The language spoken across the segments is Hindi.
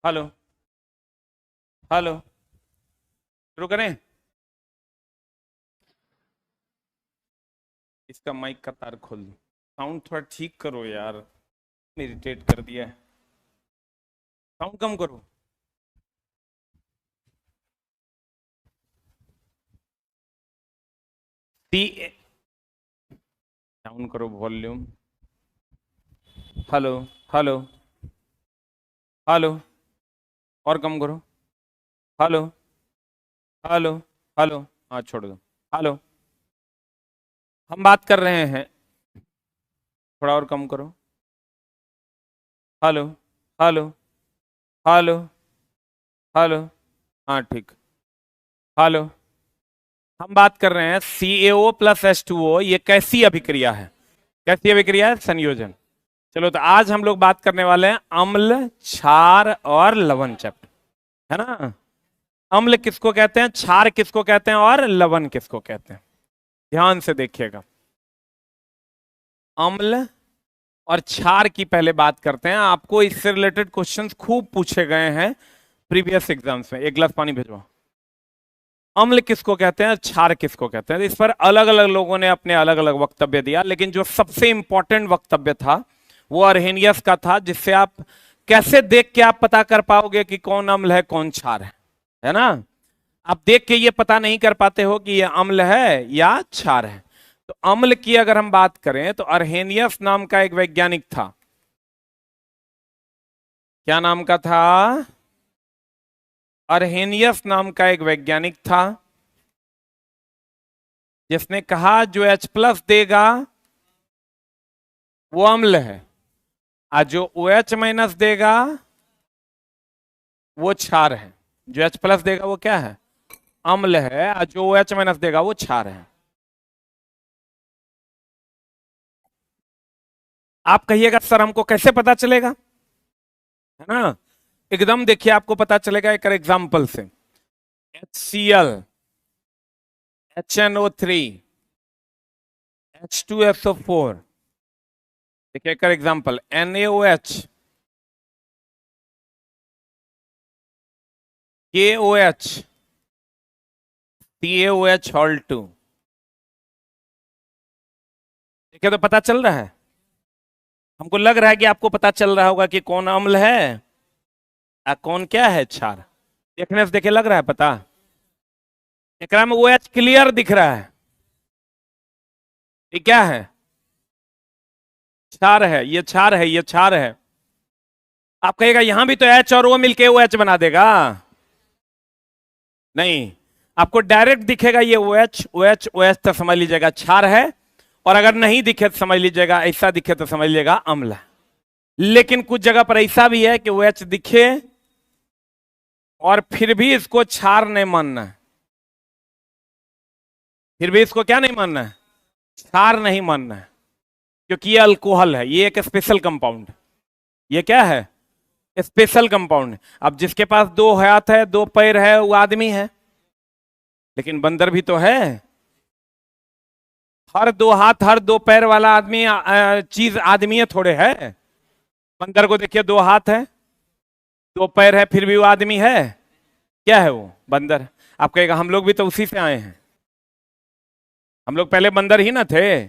हेलो। हेलो। शुरू करें। इसका माइक का तार खोल दो। साउंड थोड़ा ठीक करो यार। इरिटेट कर दिया है। साउंड कम करो। टी डाउन करो वॉल्यूम। हेलो। हेलो। हेलो। और कम करो। हेलो। हेलो। हेलो। हाँ छोड़ दो। हेलो। हम बात कर रहे हैं। थोड़ा और कम करो। हेलो। हेलो। हेलो। हेलो। हाँ ठीक। हेलो। हम बात कर रहे हैं CaO प्लस H2O, ये कैसी अभिक्रिया है? कैसी अभिक्रिया है? संयोजन। चलो तो आज हम लोग बात करने वाले हैं अम्ल, क्षार और लवण चैप्टर, है ना। अम्ल किसको कहते हैं, क्षार किसको कहते हैं और लवण किसको कहते हैं? ध्यान से देखिएगा। अम्ल और क्षार की पहले बात करते हैं। आपको इससे रिलेटेड क्वेश्चंस खूब पूछे गए हैं प्रीवियस एग्जाम्स में। एक गिलास पानी भेजो। अम्ल किसको कहते हैं, क्षार किसको कहते हैं, इस पर अलग अलग लोगों ने अपने अलग अलग वक्तव्य दिया, लेकिन जो सबसे इंपॉर्टेंट वक्तव्य था वो अर्हेनियस का था, जिससे आप कैसे देख के आप पता कर पाओगे कि कौन अम्ल है कौन क्षार है ना। आप देख के ये पता नहीं कर पाते हो कि ये अम्ल है या क्षार है। तो अम्ल की अगर हम बात करें तो अर्हेनियस नाम का एक वैज्ञानिक था। क्या नाम का था? अर्हेनियस नाम का एक वैज्ञानिक था, जिसने कहा जो H+ देगा वो अम्ल है, और जो OH- देगा वो क्षार है। जो H+ देगा वो क्या है? अम्ल है, और जो OH- देगा वो क्षार है। आप कहिएगा सर हमको कैसे पता चलेगा, है ना। एकदम देखिए आपको पता चलेगा एक एग्जाम्पल से। HCl, HNO3, H2SO4। देखिए एक एग्जाम्पल NaOH, KOH, CaOH2। देखिए तो पता चल रहा है। हमको लग रहा है कि आपको पता चल रहा होगा कि कौन अम्ल है और कौन क्या है क्षार। देखने से देखे लग रहा है पता। एकरा में OH क्लियर दिख रहा है। ये क्या है? क्षार है। ये क्षार है, ये क्षार है। आप कहेगा यहां भी तो H और O मिलके OH बना देगा। नहीं, आपको डायरेक्ट दिखेगा ये OH OH OH, तो समझ लीजिएगा क्षार है। और अगर नहीं दिखे तो समझ लीजिएगा, ऐसा दिखे तो समझ लीजिएगा अम्ल है। लेकिन कुछ जगह पर ऐसा भी है कि OH दिखे और फिर भी इसको क्षार नहीं मानना है। फिर भी इसको क्या नहीं मानना है? क्षार नहीं मानना है। क्योंकि ये अल्कोहल है, ये एक स्पेशल कंपाउंड। ये क्या है? Special compound. अब जिसके पास दो हाथ है दो पैर है वो आदमी है, लेकिन बंदर भी तो है। हर दो हाथ हर दो पैर वाला आदमी चीज आदमी थोड़े है। बंदर को देखिए, दो हाथ है दो पैर है फिर भी वो आदमी है। क्या है वो? बंदर। आप कहेगा हम लोग भी तो उसी से आए हैं। हम लोग पहले बंदर ही ना थे,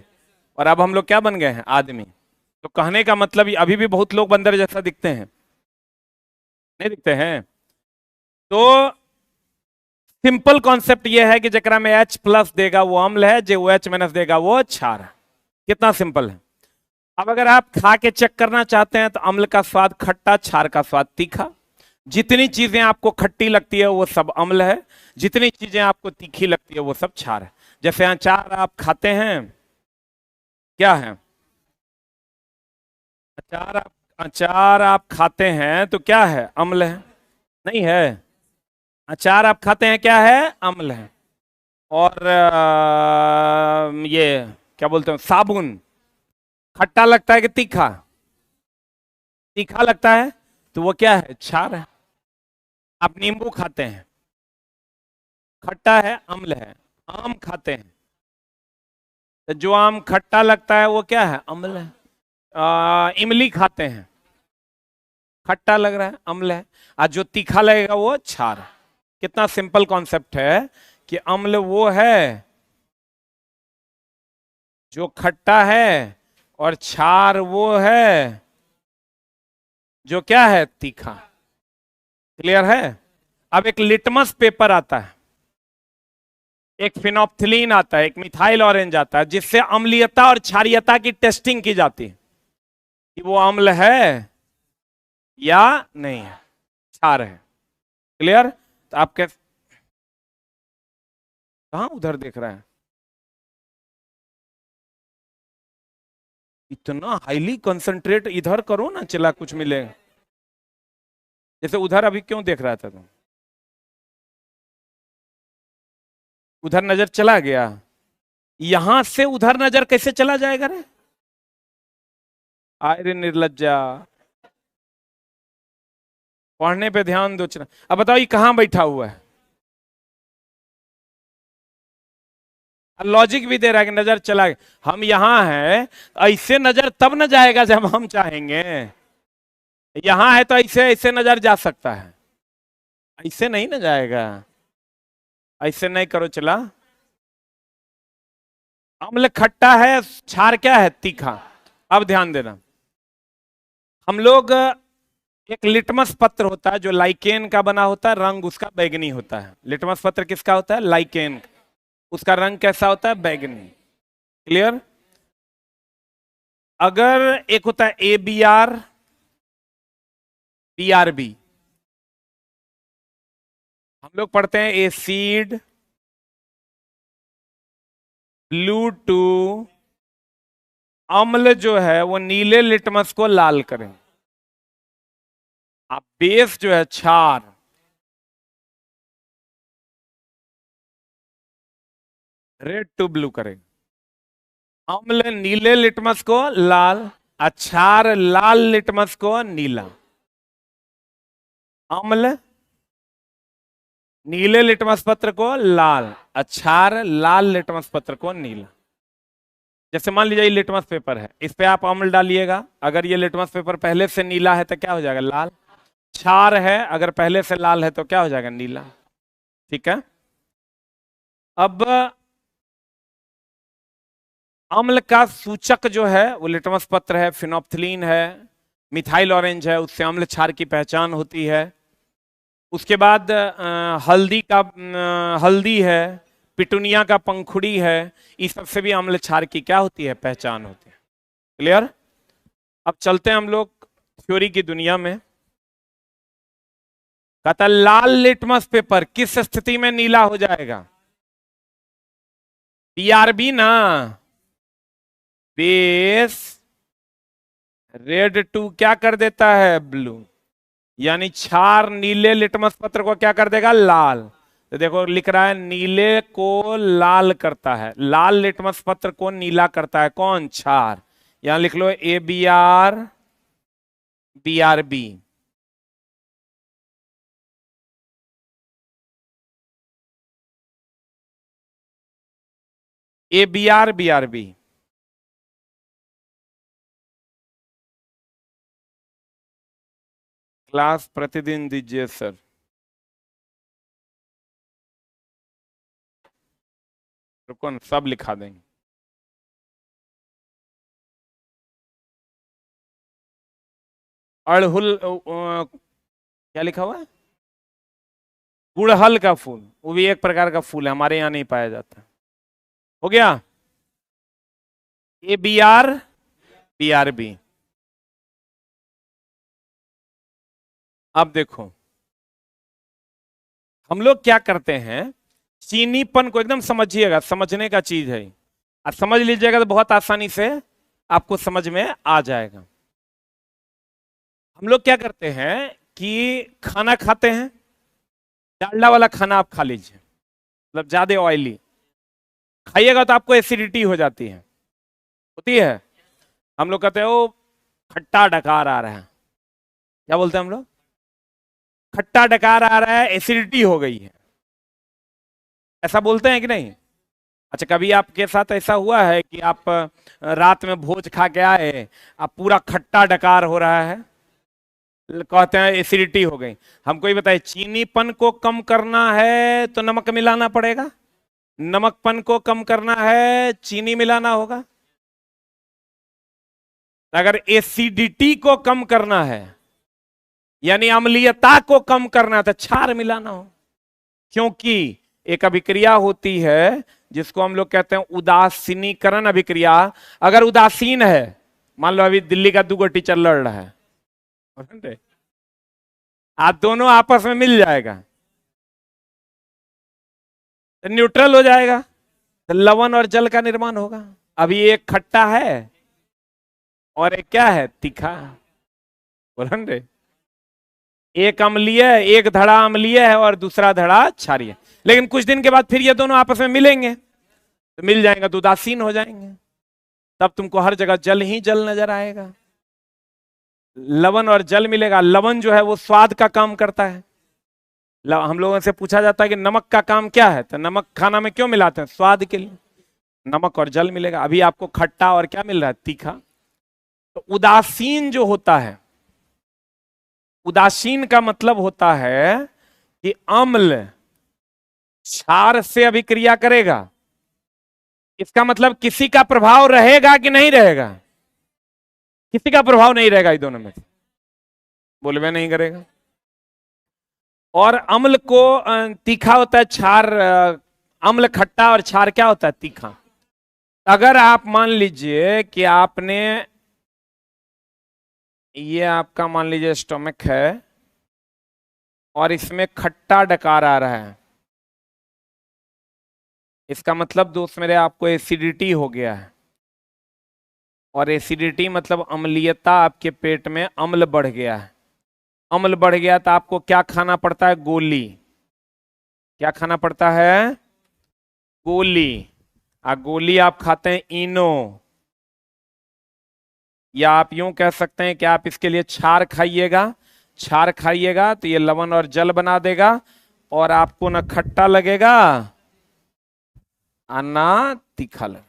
और अब हम लोग क्या बन गए हैं? आदमी। तो कहने का मतलब अभी भी बहुत लोग बंदर जैसा दिखते हैं, नहीं दिखते हैं। तो सिंपल कॉन्सेप्ट ये है कि जकरा में H+ देगा वो अम्ल है, जो OH- देगा वो क्षार है। कितना सिंपल है। अब अगर आप खा के चेक करना चाहते हैं तो अम्ल का स्वाद खट्टा, क्षार का स्वाद तीखा। जितनी चीजें आपको खट्टी लगती है वो सब अम्ल है, जितनी चीजें आपको तीखी लगती है वो सब क्षार है। जैसे अचार आप खाते हैं, क्या है? अचार आप खाते हैं तो क्या है? अम्ल है। नहीं है? अचार आप खाते हैं क्या है? अम्ल है। और ये क्या बोलते हैं, साबुन, खट्टा लगता है कि तीखा? तीखा लगता है, तो वो क्या है? क्षार है। आप नींबू खाते हैं, खट्टा है अम्ल है। आम खाते हैं तो जो आम खट्टा लगता है वो क्या है? अम्ल है। इमली खाते हैं, खट्टा लग रहा है, अम्ल है। आज जो तीखा लगेगा वो क्षार है। कितना सिंपल कॉन्सेप्ट है कि अम्ल वो है जो खट्टा है और क्षार वो है जो क्या है, तीखा। क्लियर है? अब एक लिटमस पेपर आता है, एक फिनोप्थिलीन आता है, एक मिथाइल ऑरेंज आता है, जिससे अम्लीयता और क्षारीयता की टेस्टिंग की जाती है कि वो अम्ल है या नहीं है, क्षार है। क्लियर? तो आप कैसे, कहां उधर देख रहे हैं? इतना हाईली कंसंट्रेट इधर करो ना, चला कुछ मिले। जैसे उधर अभी क्यों देख रहा था तुम? उधर नजर चला गया, यहां से उधर नजर कैसे चला जाएगा रे? आय रे निर्लज्जा, पढ़ने पे ध्यान दो। चला, अब बताओ ये कहां बैठा हुआ है? लॉजिक भी दे रहा है कि नजर चला गया। हम यहां हैं, ऐसे नजर तब न जाएगा जब हम चाहेंगे। यहां है तो ऐसे ऐसे नजर जा सकता है, ऐसे नहीं ना जाएगा। ऐसे नहीं करो, चला। अम्ल खट्टा है, क्षार क्या है, तीखा। अब ध्यान देना, हम लोग, एक लिटमस पत्र होता है जो लाइकेन का बना होता है, रंग उसका बैगनी होता है। लिटमस पत्र किसका होता है? लाइकेन। उसका रंग कैसा होता है? बैगनी। क्लियर? अगर एक होता है ABR, BRB, हम लोग पढ़ते हैं एसिड ब्लू टू, अम्ल जो है वो नीले लिटमस को लाल करें। अब बेस जो है क्षार, रेड टू ब्लू करें। अम्ल नीले लिटमस को लाल, क्षार लाल लिटमस को नीला। अम्ल नीले लिटमस पत्र को लाल, क्षार लाल लिटमस पत्र को नीला। जैसे मान लीजिए ये लिटमस पेपर है, इस पे आप अम्ल डालिएगा, अगर ये लिटमस पेपर पहले से नीला है तो क्या हो जाएगा? लाल। क्षार है, अगर पहले से लाल है तो क्या हो जाएगा? नीला। ठीक है? अब अम्ल का सूचक जो है वो लिटमस पत्र है, फिनोप्थिलीन है, मिथाइल ऑरेंज है, उससे अम्ल क्षार की पहचान होती है। उसके बाद हल्दी है, पिटुनिया का पंखुड़ी है, इस सब से भी अम्ल क्षार की क्या होती है? पहचान होती है। क्लियर? अब चलते हैं हम लोग थ्योरी की दुनिया में। कहता लाल लिटमस पेपर किस स्थिति में नीला हो जाएगा? BRB ना, बेस रेड टू क्या कर देता है? ब्लू। यानी क्षार नीले लिटमस पत्र को क्या कर देगा? लाल। तो देखो लिख रहा है नीले को लाल करता है, लाल लिटमस पत्र को नीला करता है कौन? क्षार। यहां लिख लो ABR BRB। ABR BRB। Class प्रतिदिन दीजिए सर। रुको न, सब लिखा देंगे। अड़हुल क्या लिखा हुआ है? गुड़हल का फूल, वो भी एक प्रकार का फूल है, हमारे यहाँ नहीं पाया जाता। हो गया? ABR BRB। अब देखो हम लोग क्या करते हैं, चीनीपन को एकदम समझिएगा, समझने का चीज है, और समझ लीजिएगा तो बहुत आसानी से आपको समझ में आ जाएगा। हम लोग क्या करते हैं कि खाना खाते हैं, डालडा वाला खाना आप खा लीजिए, मतलब ज्यादा ऑयली खाइएगा तो आपको एसिडिटी हो जाती है, होती है। हम लोग कहते हैं ओ खट्टा डकार आ रहा है, क्या बोलते हैं हम लोग? खट्टा डकार आ रहा है, एसिडिटी हो गई है, ऐसा बोलते हैं कि नहीं? अच्छा, कभी आपके साथ ऐसा हुआ है कि आप रात में भोज खा के आए, आप पूरा खट्टा डकार हो रहा है? कहते हैं एसिडिटी हो गई। हमको ये बताइए, चीनीपन को कम करना है तो नमक मिलाना पड़ेगा, नमकपन को कम करना है चीनी मिलाना होगा। अगर एसिडिटी को कम करना है यानी अम्लीयता को कम करना है तो क्षार मिलाना हो। क्योंकि एक अभिक्रिया होती है जिसको हम लोग कहते हैं उदासीनीकरण अभिक्रिया। अगर उदासीन है, मान लो अभी दिल्ली का 2 टीचर लड़ रहा है, आप दोनों आपस में मिल जाएगा तो न्यूट्रल हो जाएगा, तो लवण और जल का निर्माण होगा। अभी एक खट्टा है और एक क्या है, तीखा। बोलन रे, एक अम्लीय, एक धड़ा अम्लीय है और दूसरा धड़ा क्षारीय। लेकिन कुछ दिन के बाद फिर ये दोनों आपस में मिलेंगे, तो मिल जाएंगे तो उदासीन हो जाएंगे, तब तुमको हर जगह जल ही जल नजर आएगा। लवण और जल मिलेगा। लवण जो है वो स्वाद का काम करता है। हम लोगों से पूछा जाता है कि नमक का काम क्या है, तो नमक खाना में क्यों मिलाते हैं, स्वाद के लिए। नमक और जल मिलेगा। अभी आपको खट्टा और क्या मिल रहा है, तीखा। तो उदासीन जो होता है, उदासीन का मतलब होता है कि अम्ल क्षार से अभिक्रिया करेगा। इसका मतलब किसी का प्रभाव रहेगा कि नहीं रहेगा, किसी का प्रभाव नहीं रहेगा इन दोनों में से, बोलवे नहीं करेगा। और अम्ल को तीखा होता है, क्षार अम्ल खट्टा और क्षार क्या होता है, तीखा। अगर आप मान लीजिए कि आपने, ये आपका मान लीजिए स्टोमक है और इसमें खट्टा डकार आ रहा है, इसका मतलब दोस्त मेरे आपको एसिडिटी हो गया है। और एसिडिटी मतलब अम्लीयता, आपके पेट में अम्ल बढ़ गया है। अम्ल बढ़ गया तो आपको क्या खाना पड़ता है, गोली। क्या खाना पड़ता है, गोली। गोली आप खाते हैं इनो, या आप यूं कह सकते हैं कि आप इसके लिए क्षार खाइएगा। क्षार खाइएगा तो ये लवण और जल बना देगा और आपको ना खट्टा लगेगा ना तीखा लगेगा।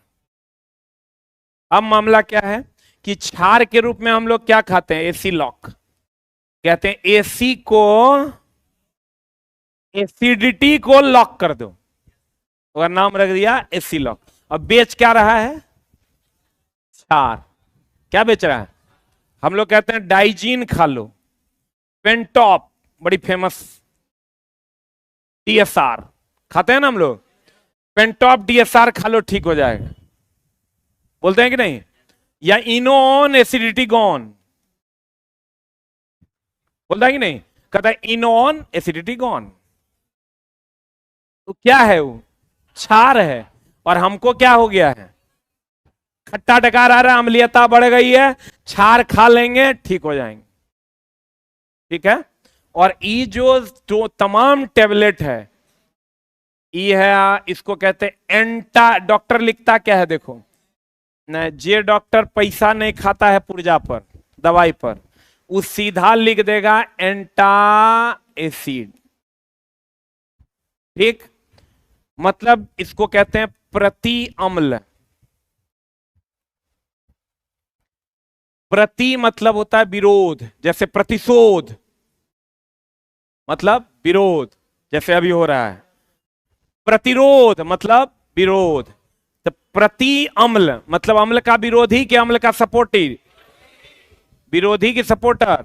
अब मामला क्या है कि क्षार के रूप में हम लोग क्या खाते हैं, एसी लॉक। कहते हैं एसी को, एसिडिटी को लॉक कर दो, अगर नाम रख दिया एसी लॉक। अब बेच क्या रहा है, क्षार। क्या बेच रहा है, हम लोग कहते हैं डाइजीन खा लो, पेंटॉप बड़ी फेमस, डीएसआर खाते हैं ना हम लोग, पेंटॉप डीएसआर खा लो ठीक हो जाएगा, बोलते हैं कि नहीं। या इनोन एसिडिटी गॉन, बोलता है कि नहीं, कहता है इनोन एसिडिटी गॉन। तो क्या है वो, क्षार है। और हमको क्या हो गया है, खट्टा डकार आ रहा है, अम्लीयता बढ़ गई है, क्षार खा लेंगे ठीक हो जाएंगे। ठीक है। और ये जो तमाम टेबलेट है, ये है, इसको कहते हैं एंटा, डॉक्टर लिखता क्या है देखो न, जे डॉक्टर पैसा नहीं खाता है पुर्जा पर, दवाई पर, वो सीधा लिख देगा एंटा एसिड। ठीक, मतलब इसको कहते हैं प्रति अम्ल। प्रति मतलब होता है विरोध, जैसे प्रतिशोध मतलब विरोध, जैसे अभी हो रहा है। प्रतिरोध मतलब विरोध। तो प्रति अम्ल मतलब अम्ल का विरोधी कि अम्ल का सपोर्टी, विरोधी की सपोर्टर।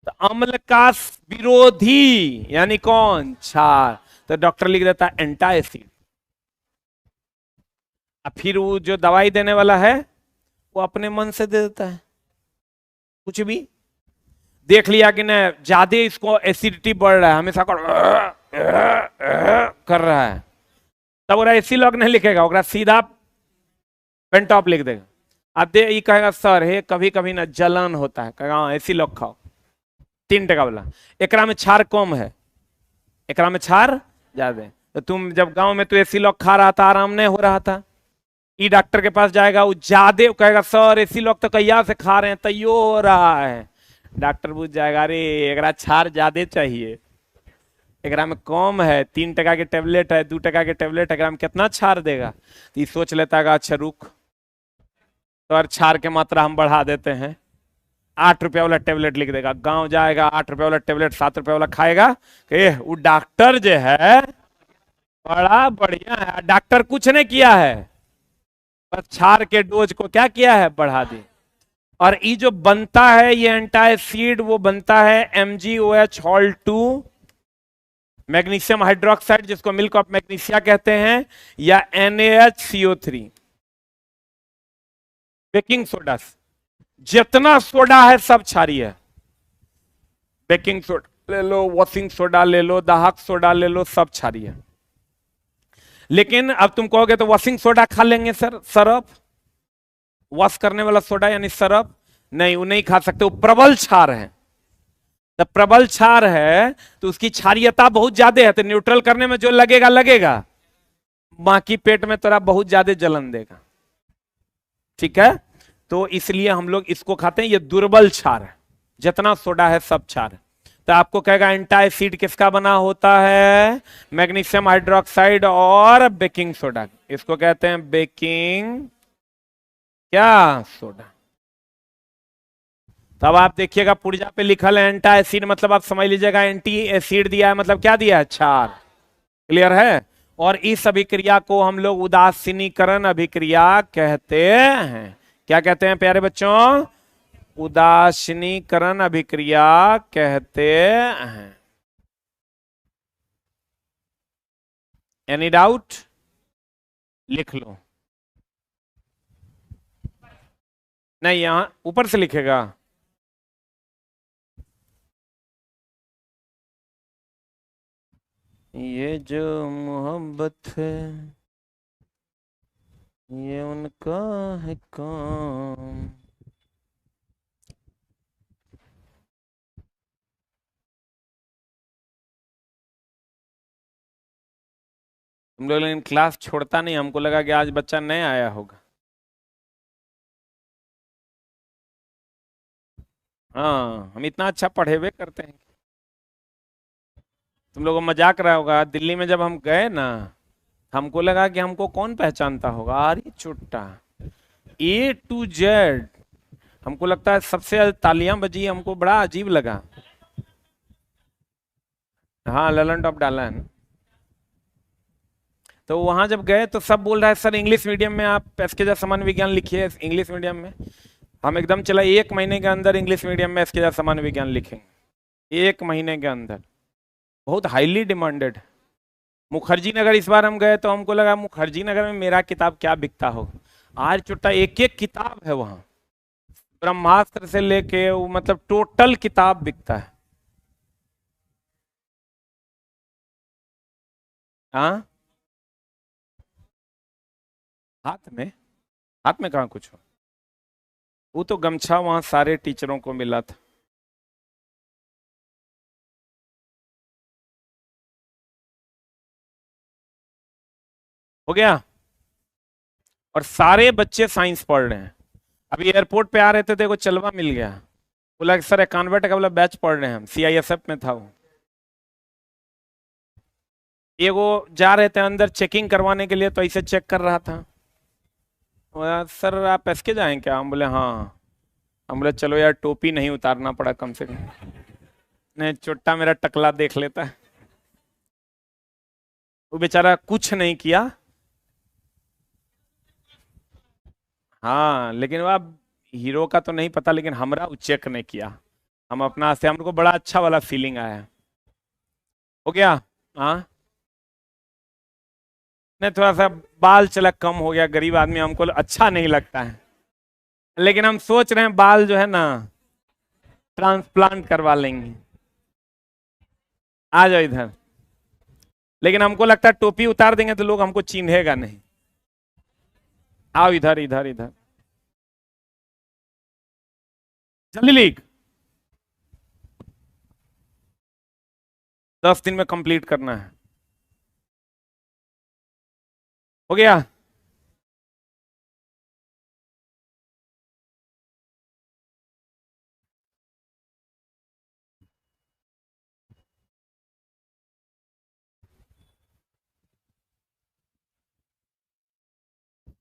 तो अम्ल का विरोधी यानी कौन, क्षार। तो डॉक्टर लिख देता है एंटा एसिड। अब फिर वो जो दवाई देने वाला है वो अपने मन से दे देता है, कुछ भी देख लिया कि ना ज्यादा इसको एसिडिटी बढ़ रहा है, हमेशा कर रहा है, तब वो एसी लॉक नहीं लिखेगा, वो सीधा पेंटॉप लिख देगा। अब दे ये कहेगा सर हे कभी कभी ना जलन होता है, कहेगा हाँ एसी लॉक खाओ 3 टका वाला, एकरा में क्षार कम है, एकरा में क्षार ज्यादा। तो तुम जब गांव में तो एसी लॉक खा रहा था, आराम नहीं हो रहा था, ई डॉक्टर के पास जाएगा, वो ज्यादा कहेगा सर एसी लॉक तो कैया से खा रहे हैं तैयो हो रहा है। डॉक्टर पूछ जाएगा अरे एकरा क्षार ज्यादा चाहिए, एकरा में कम है, 3 टका के टेबलेट है, 2 टका के टेबलेट है, एकरा में कितना क्षार देगा। तो ये सोच लेता है अच्छा रुक, तो और क्षार के मात्रा हम बढ़ा देते हैं, 8 रुपया वाला टेबलेट लिख देगा, गांव जाएगा 8 रुपया वाला टेबलेट 7 रुपया वाला खाएगा कि वो डॉक्टर जो है बड़ा बढ़िया है। डॉक्टर कुछ नहीं किया है, बस क्षार के डोज को क्या किया है, बढ़ा दी। और ये जो बनता है ये एंटासिड, वो बनता है MgOH हॉल 2, मैग्नीशियम हाइड्रोक्साइड जिसको मिल्क ऑफ मैग्नीशिया कहते हैं, या NaHCO3। बेकिंग सोडा, जितना सोडा है सब क्षारीय है। बेकिंग सोडा ले लो, वॉशिंग सोडा ले लो, दाहक सोडा ले लो, सब क्षारीय है। लेकिन अब तुम कहोगे तो वॉशिंग सोडा खा लेंगे सर, सरफ, वॉश करने वाला सोडा यानी सरफ, नहीं वो नहीं खा सकते, वो प्रबल क्षार है। जब प्रबल क्षार है तो उसकी क्षारीयता बहुत ज्यादा है, तो न्यूट्रल करने में जो लगेगा लगेगा, बाकी पेट में तोरा बहुत ज्यादा जलन देगा। ठीक है, तो इसलिए हम लोग इसको खाते हैं, ये दुर्बल क्षार है, जितना सोडा है सब क्षार है। तो आपको कहेगा एंटासिड किसका बना होता है, मैग्नीशियम हाइड्रोक्साइड और बेकिंग सोडा, इसको कहते हैं बेकिंग क्या सोडा। तब आप देखिएगा पुर्जा पे लिखल है एंटा एसिड, मतलब आप समझ लीजिएगा एंटी एसिड दिया है, मतलब क्या दिया है, क्षार। क्लियर है। और इस अभिक्रिया को हम लोग उदासीनीकरण अभिक्रिया कहते हैं। क्या कहते हैं प्यारे बच्चों, उदासीनीकरण अभिक्रिया कहते हैं। एनी डाउट, लिख लो। नहीं यहां ऊपर से लिखेगा, ये जो मोहब्बत है ये उनका है काम। तुम लोग लेकिन क्लास छोड़ता नहीं, हमको लगा कि आज बच्चा नहीं आया होगा। हाँ हम इतना अच्छा पढ़े हुए करते हैं। तुम लोगों को मजाक रहा होगा, दिल्ली में जब हम गए ना, हमको लगा कि हमको कौन पहचानता होगा, अरे चुट्टा A to Z। हमको लगता है सबसे ज्यादा तालियां बजी, हमको बड़ा अजीब लगा। हाँ ललन टॉप डाला है ना। तो वहां जब गए तो सब बोल रहा है सर इंग्लिश मीडियम में आप एसके सामान्य विज्ञान लिखिए, इंग्लिश मीडियम में। हम एकदम चला 1 महीने के अंदर इंग्लिश मीडियम में एसके सामान्य विज्ञान लिखेंगे, 1 महीने के अंदर। बहुत हाईली डिमांडेड। मुखर्जी नगर इस बार हम गए तो हमको लगा मुखर्जी नगर में मेरा किताब क्या बिकता हो। आज चुट्टा एक एक किताब है वहां, ब्रह्मास्त्र से लेके वो मतलब टोटल किताब बिकता है। हाँ हाथ में, हाथ में कहाँ कुछ हो, वो तो गमछा वहां सारे टीचरों को मिला था। हो गया। और सारे बच्चे साइंस पढ़ रहे हैं। अभी एयरपोर्ट पे आ रहे थे, देखो चलवा मिल गया, बोला सर 91 का वाला बैच पढ़ रहे हैं हम, CISF में था वो। ये वो जा रहे थे अंदर चेकिंग करवाने के लिए, तो ऐसे चेक कर रहा था। बोला, सर आप एसके जाएं क्या, हम बोले हाँ। हम बोले चलो यार टोपी नहीं उतारना पड़ा कम से कम, नहीं चुट्टा मेरा टकला देख लेता है। वो बेचारा कुछ नहीं किया। हाँ लेकिन वह हीरो का तो नहीं पता, लेकिन हमरा वो चेक नहीं किया। हम अपना से, हमको बड़ा अच्छा वाला फीलिंग आया। हो गया। हाँ नहीं थोड़ा सा बाल चला कम हो गया, गरीब आदमी हमको अच्छा नहीं लगता है, लेकिन हम सोच रहे हैं बाल जो है ना ट्रांसप्लांट करवा लेंगे। आ जाओ इधर। लेकिन हमको लगता है टोपी उतार देंगे तो लोग हमको चिन्हेगा नहीं। आओ इधर इधर इधर, जल्दी लिख। 10 दिन में कंप्लीट करना है। हो गया।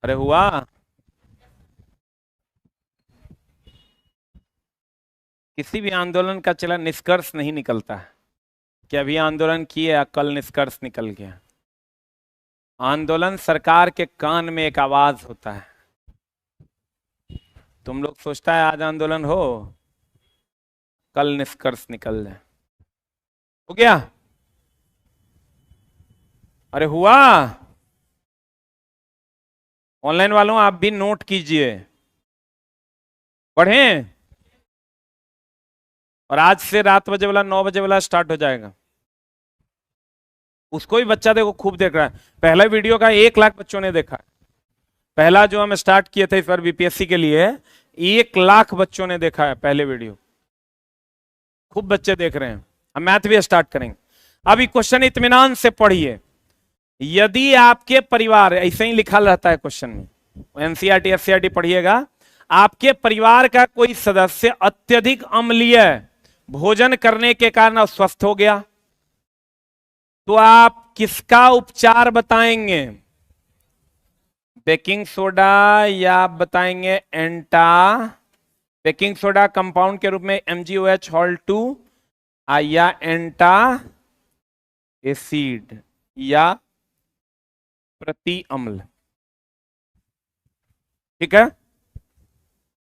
अरे हुआ। किसी भी आंदोलन का चला निष्कर्ष नहीं निकलता है कि अभी आंदोलन किए या कल निष्कर्ष निकल गया। आंदोलन सरकार के कान में एक आवाज होता है। तुम लोग सोचता है आज आंदोलन हो, कल निष्कर्ष निकल जाए। हो गया? अरे हुआ? ऑनलाइन वालों आप भी नोट कीजिए, पढ़ें। और आज से रात बजे वाला 9 बजे वाला स्टार्ट हो जाएगा। उसको भी बच्चा देखो खूब देख रहा है। पहला वीडियो का 1 लाख बच्चों ने देखा है। पहला जो हम स्टार्ट किए थे इस बार बीपीएससी के लिए, 1 लाख बच्चों ने देखा है पहले वीडियो। खूब बच्चे देख रहे हैं। हम मैथ भी स्टार्ट करेंगे। अभी क्वेश्चन इत्मीनान से पढ़िए। यदि आपके परिवार, ऐसे ही लिखा रहता है क्वेश्चन में, एनसीईआरटी एससीईआरटी पढ़िएगा, आपके परिवार का कोई सदस्य अत्यधिक अम्लीय भोजन करने के कारण अस्वस्थ हो गया, तो आप किसका उपचार बताएंगे? बेकिंग सोडा या आप बताएंगे एंटा, बेकिंग सोडा कंपाउंड के रूप में MgOH हॉल 2, या एंटा एसिड या प्रति अम्ल। ठीक है,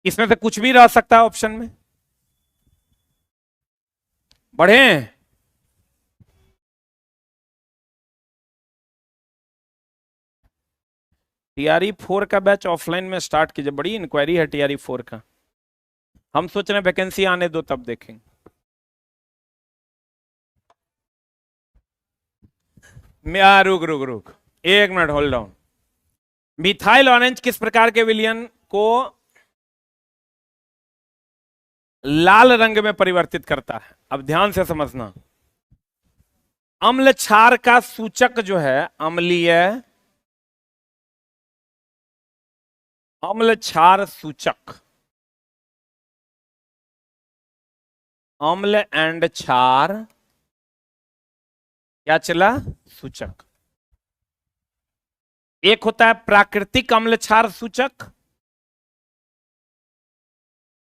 इसमें से कुछ भी रह सकता है ऑप्शन में। बढ़े? टीआरई 4 का बैच ऑफलाइन में स्टार्ट कीजिए। बड़ी इंक्वायरी है टीआरई 4 का। हम सोच रहे हैं वैकेंसी आने दो तब देखेंगे। रुक रुक रुक 1 minute, hold down. Methyl orange किस प्रकार के विलयन को लाल रंग में परिवर्तित करता है? अब ध्यान से समझना। अम्ल क्षार का सूचक जो है अम्लीय, अम्ल क्षार सूचक, अम्ल एंड क्षार क्या चला? सूचक। एक होता है प्राकृतिक अम्ल क्षार सूचक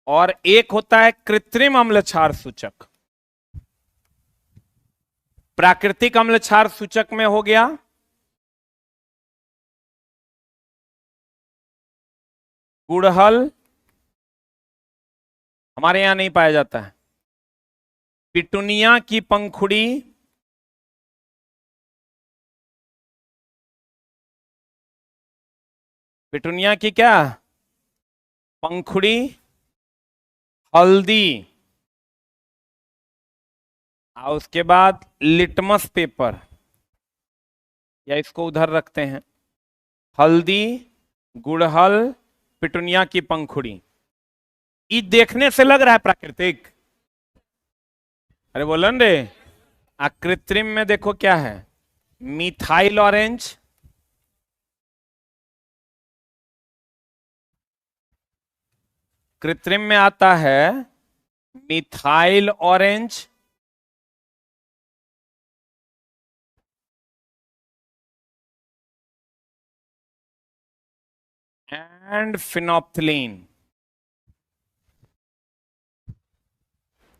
और एक होता है कृत्रिम अम्ल क्षार सूचक। प्राकृतिक अम्ल क्षार सूचक में हो गया गुड़हल, हमारे यहां नहीं पाया जाता है। पिटूनिया की पंखुड़ी, पिटूनिया की क्या पंखुड़ी, हल्दी, और उसके बाद लिटमस पेपर, या इसको उधर रखते हैं, हल्दी, गुड़हल, पिटूनिया की पंखुड़ी। ये देखने से लग रहा है प्राकृतिक। अरे बोलन रे, कृत्रिम में देखो क्या है, मिथाइल ऑरेंज, कृत्रिम में आता है मिथाइल ऑरेंज, एंड फिनोप्थिलीन।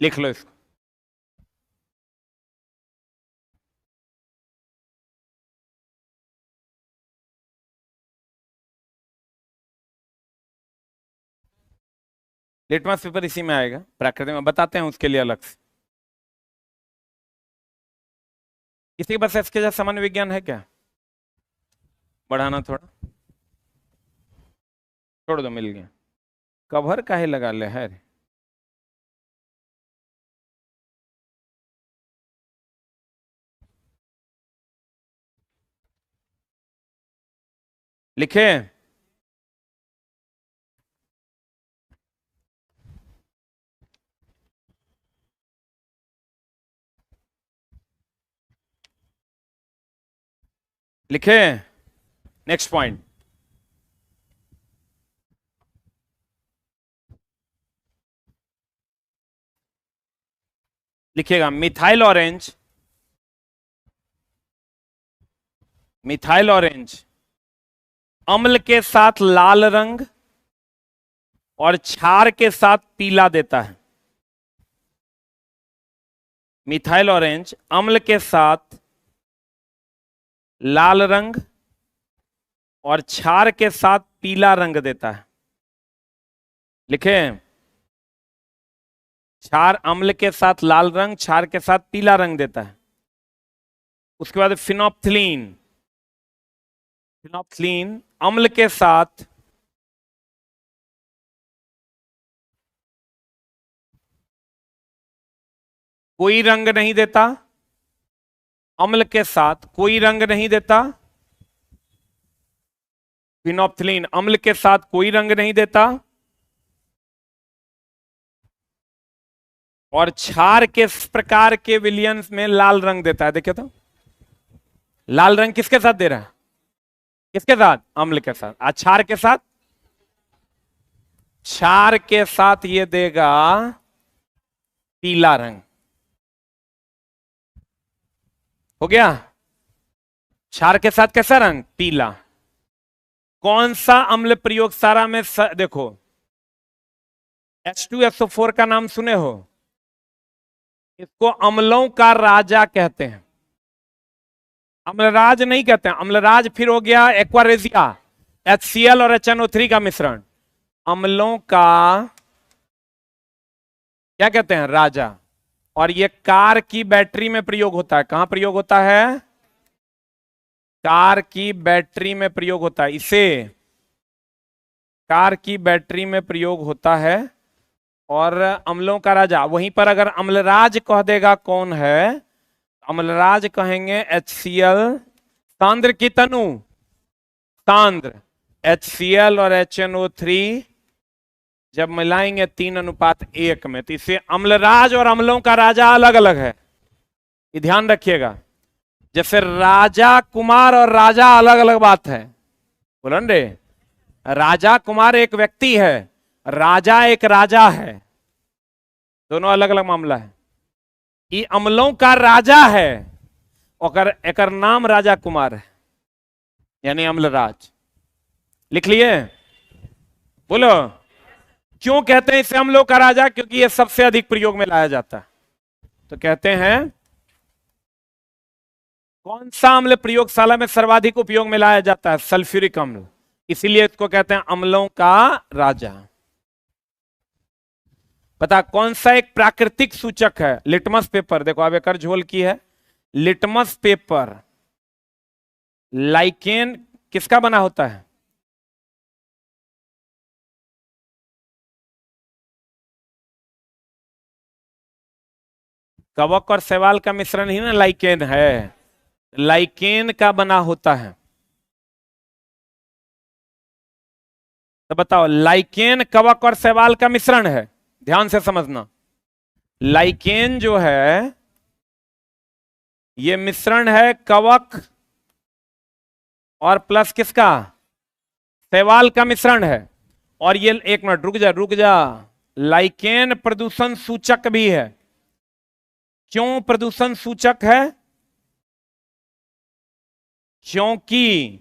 लिख लो इसको। लिटमस पेपर इसी में आएगा, प्राकृतिक में बताते हैं उसके लिए अलग से। किसी के पास इसके जैसा सामान्य विज्ञान है क्या? बढ़ाना थोड़ा, छोड़ दो, मिल गया। कवर काहे लगा ले है? लिखे? लिखे? नेक्स्ट पॉइंट लिखिएगा। मिथाइल ऑरेंज, मिथाइल ऑरेंज अम्ल के साथ लाल रंग और क्षार के साथ पीला देता है। मिथाइल ऑरेंज अम्ल के साथ लाल रंग और क्षार के साथ पीला रंग देता है। लिखे, क्षार अम्ल के साथ लाल रंग, क्षार के साथ पीला रंग देता है। उसके बाद फिनोप्थिलीन, फिनोप्थिलीन अम्ल के साथ कोई रंग नहीं देता, अम्ल के साथ कोई रंग नहीं देता। फिनोप्थिलीन अम्ल के साथ कोई रंग नहीं देता और क्षार के प्रकार के विलियंस में लाल रंग देता है। देखिए तो लाल रंग किसके साथ दे रहा है? किसके साथ? अम्ल के साथ। क्षार के साथ, क्षार के साथ ये देगा पीला रंग। हो गया? क्षार के साथ कैसा रंग? पीला। कौन सा अम्ल प्रयोगशाला में देखो, H2SO4 का नाम सुने हो? इसको अम्लों का राजा कहते हैं। अम्लराज नहीं कहते हैं, अम्लराज फिर हो गया एक्वारेजिया, HCl और HNO3 का मिश्रण। अम्लों का क्या कहते हैं? राजा। और ये कार की बैटरी में प्रयोग होता है। कहां प्रयोग होता है? कार की बैटरी में प्रयोग होता है। इसे कार की बैटरी में प्रयोग होता है। और अम्लों का राजा, वहीं पर अगर अम्लराज कह देगा कौन है? अम्लराज कहेंगे HCl, सांद्र की तनु, सांद्र HCl और HNO3 जब मिलाएंगे 3:1 में, तो इसे अम्लराज और अम्लों का राजा अलग अलग है। ये ध्यान रखिएगा। जैसे राजा कुमार और राजा अलग अलग बात है। बोलन रे, राजा कुमार एक व्यक्ति है, राजा एक राजा है, दोनों अलग अलग मामला है। ये अम्लों का राजा है, और एकर नाम राजा कुमार है, यानी अम्लराज। लिख लिए? बोलो, क्यों कहते हैं इसे अम्लों का राजा? क्योंकि ये सबसे अधिक प्रयोग में लाया जाता है। तो कहते हैं कौन सा अम्ल प्रयोगशाला में सर्वाधिक उपयोग में लाया जाता है? सल्फ्यूरिक अम्ल। इसीलिए इसको कहते हैं अम्लों का राजा। पता कौन सा एक प्राकृतिक सूचक है? Litmus paper. देखो अब एक झोल की है। लिटमस पेपर लाइकेन किसका बना होता है? कवक और शैवाल का मिश्रण ही ना लाइकेन है। लाइकेन का बना होता है। तो बताओ, लाइकेन कवक और शैवाल का मिश्रण है। ध्यान से समझना, लाइकेन जो है ये मिश्रण है कवक और प्लस किसका? शैवाल का मिश्रण है। और ये, एक मिनट रुक जा, लाइकेन प्रदूषण सूचक भी है। क्यों प्रदूषण सूचक है? क्योंकि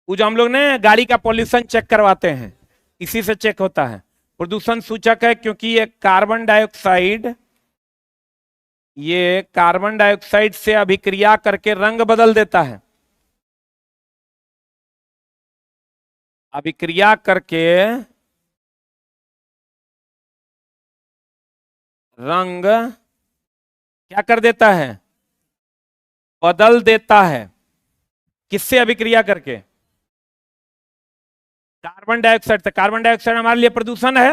वो जो हम लोग ने गाड़ी का पॉल्यूशन चेक करवाते हैं, इसी से चेक होता है। प्रदूषण सूचक है क्योंकि ये कार्बन डाइऑक्साइड से अभिक्रिया करके रंग बदल देता है। अभिक्रिया करके रंग क्या कर देता है? बदल देता है। किससे अभिक्रिया करके? कार्बन डाइऑक्साइड से। कार्बन डाइऑक्साइड हमारे लिए प्रदूषण है।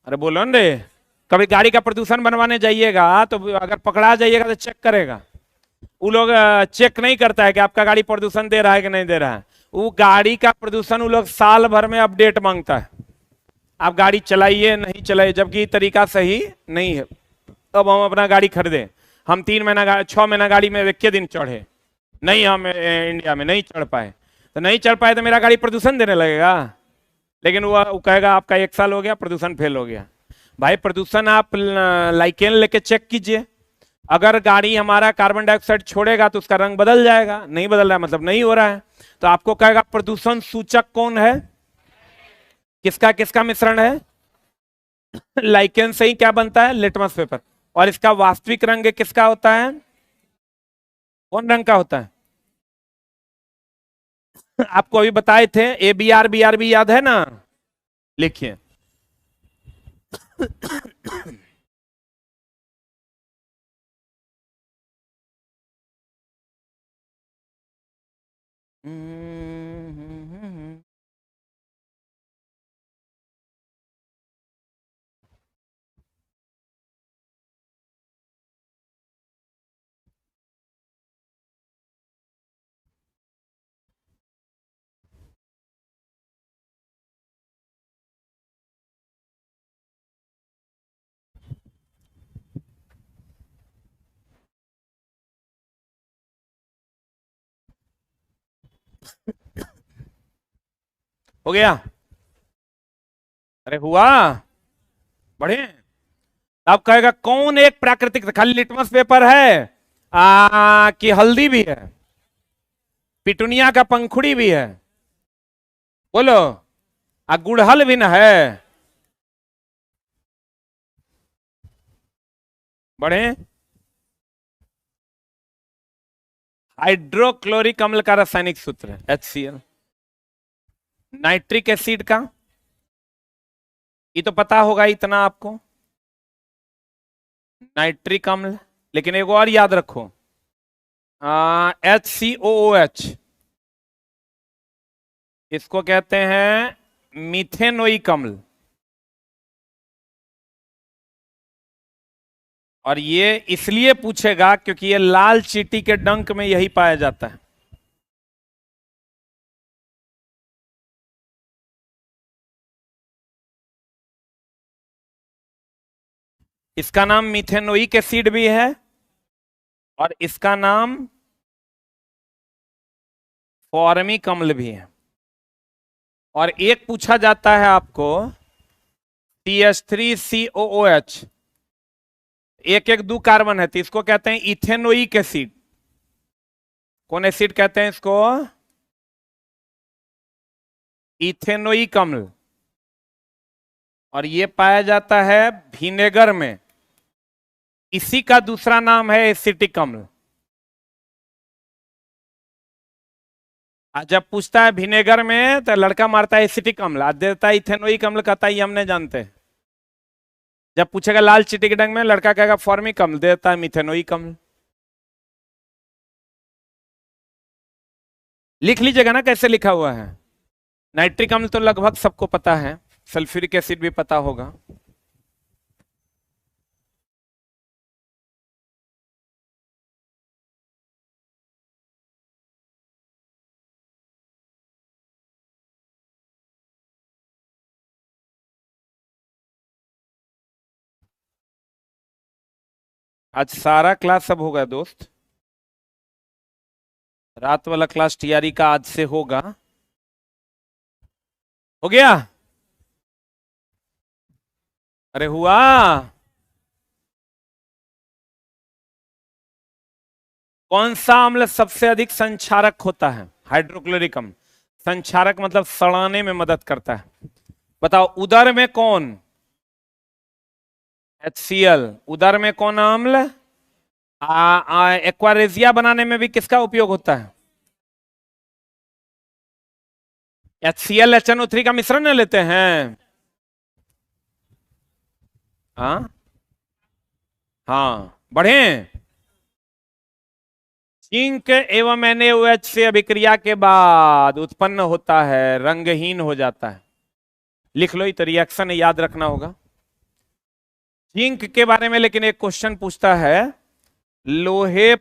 अरे बोलो ना रे, कभी गाड़ी का प्रदूषण बनवाने जाइएगा तो अगर पकड़ा जाइएगा तो चेक करेगा। वो लोग चेक नहीं करता है कि आपका गाड़ी प्रदूषण दे रहा है कि नहीं दे रहा है। वो गाड़ी का प्रदूषण वो लोग साल भर में अपडेट मांगता है। आप गाड़ी चलाइए नहीं चलाइए, जबकि तरीका सही नहीं है। अब हम अपना गाड़ी खरीदे, हम 6 महीना गाड़ी में 21 दिन चढ़े नहीं, हम इंडिया में नहीं चढ़ पाए। तो नहीं चढ़ पाए तो मेरा गाड़ी प्रदूषण देने लगेगा। लेकिन वो कहेगा आपका 1 साल हो गया, प्रदूषण फेल हो गया। भाई प्रदूषण आप लाइकेन लेके चेक कीजिए। अगर गाड़ी हमारा कार्बन डाइऑक्साइड छोड़ेगा तो उसका रंग बदल जाएगा। नहीं बदल रहा है मतलब नहीं हो रहा है। तो आपको कहेगा प्रदूषण सूचक कौन है? किसका किसका मिश्रण है? लाइकेन से ही क्या बनता है? Litmus paper. और इसका वास्तविक रंग किसका होता है? कौन रंग का होता है? आपको अभी बताए थे, बी आर बी याद है ना? लिखिए। हो गया? अरे हुआ? बढ़िया। अब कहेगा कौन एक प्राकृतिक, खाली लिटमस पेपर है कि हल्दी भी है, पिटुनिया का पंखुड़ी भी है, बोलो, गुड़हल भी न है? बढ़े। हाइड्रोक्लोरिक अम्ल का रासायनिक सूत्र HCl। नाइट्रिक एसिड का ये तो पता होगा इतना आपको, नाइट्रिक अम्ल। लेकिन एक और याद रखो, HCOOH, इसको कहते हैं मीथेनोइक अम्ल। और ये इसलिए पूछेगा क्योंकि ये लाल चींटी के डंक में यही पाया जाता है। इसका नाम मीथेनोइक एसिड भी है और इसका नाम फॉर्मिक अम्ल भी है। और एक पूछा जाता है आपको CH3COOH, एक एक दो कार्बन है तो इसको कहते हैं इथेनोइक एसिड। कौन एसिड कहते हैं इसको? इथेनोइक अम्ल। और ये पाया जाता है विनेगर में, इसी का दूसरा नाम है एसिटिक अम्ल। जब पूछता है विनेगर में तो लड़का मारता है एसिटिक अम्ल, आज देता है इथेनोइक अम्ल, कहता है ये हमने जानते हैं। जब पूछेगा लाल चींटी के डंक में, लड़का कहेगा फॉर्मिक अम्ल, देता है मिथेनोइक अम्ल। लिख लीजिएगा ना कैसे लिखा हुआ है। नाइट्रिक अम्ल तो लगभग सबको पता है, सल्फ्यूरिक एसिड भी पता होगा। आज सारा क्लास सब होगा दोस्त, रात वाला क्लास टीआरई का आज से होगा। हो गया? अरे हुआ? कौन सा अम्ल सबसे अधिक संक्षारक होता है? हाइड्रोक्लोरिक अम्ल। संक्षारक मतलब सड़ाने में मदद करता है। बताओ उदर में कौन? HCl। उदर में कौन अम्ल? एक्वारेजिया बनाने में भी किसका उपयोग होता है? HCl HNO3 का मिश्रण न लेते हैं? हाँ बढ़े। जिंक एवं NaOH से अभिक्रिया के बाद उत्पन्न होता है, रंगहीन हो जाता है। लिख लो, ये तो रिएक्शन याद रखना होगा जिंक के बारे में। लेकिन एक क्वेश्चन पूछता है, लोहे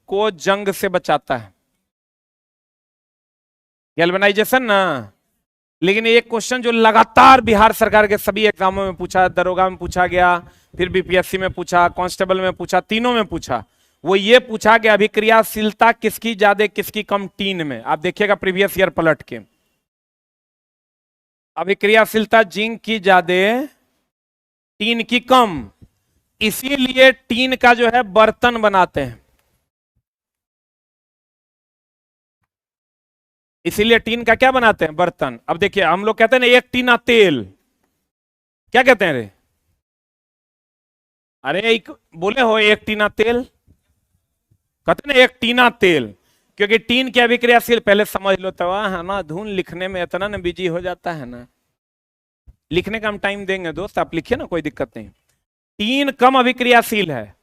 को जंग से बचाता है, गैल्वेनाइजेशन ना। लेकिन एक क्वेश्चन जो लगातार बिहार सरकार के सभी एग्जामों में पूछा, दरोगा में पूछा गया, फिर बीपीएससी में पूछा, कांस्टेबल में पूछा, तीनों में पूछा, वो ये पूछा कि अभिक्रियाशीलता किसकी ज्यादा किसकी कम टीन में। आप देखिएगा प्रीवियस ईयर पलट के, अभिक्रियाशीलता जिंक की ज्यादा टीन की कम, इसीलिए टीन का जो है बर्तन बनाते हैं। इसीलिए टीन का क्या बनाते हैं? बर्तन। अब देखिए हम लोग कहते हैं ना एक टीना तेल, क्या कहते हैं रे? अरे एक बोले हो एक टीना तेल, कहते ना एक टीना तेल, क्योंकि टीन क्या अभिक्रियाशील पहले समझ लो तो है ना, धुन लिखने में इतना ना बिजी हो जाता है ना, लिखने का हम टाइम देंगे दोस्त, आप लिखिए ना, कोई दिक्कत नहीं। टीन कम अभिक्रियाशील है,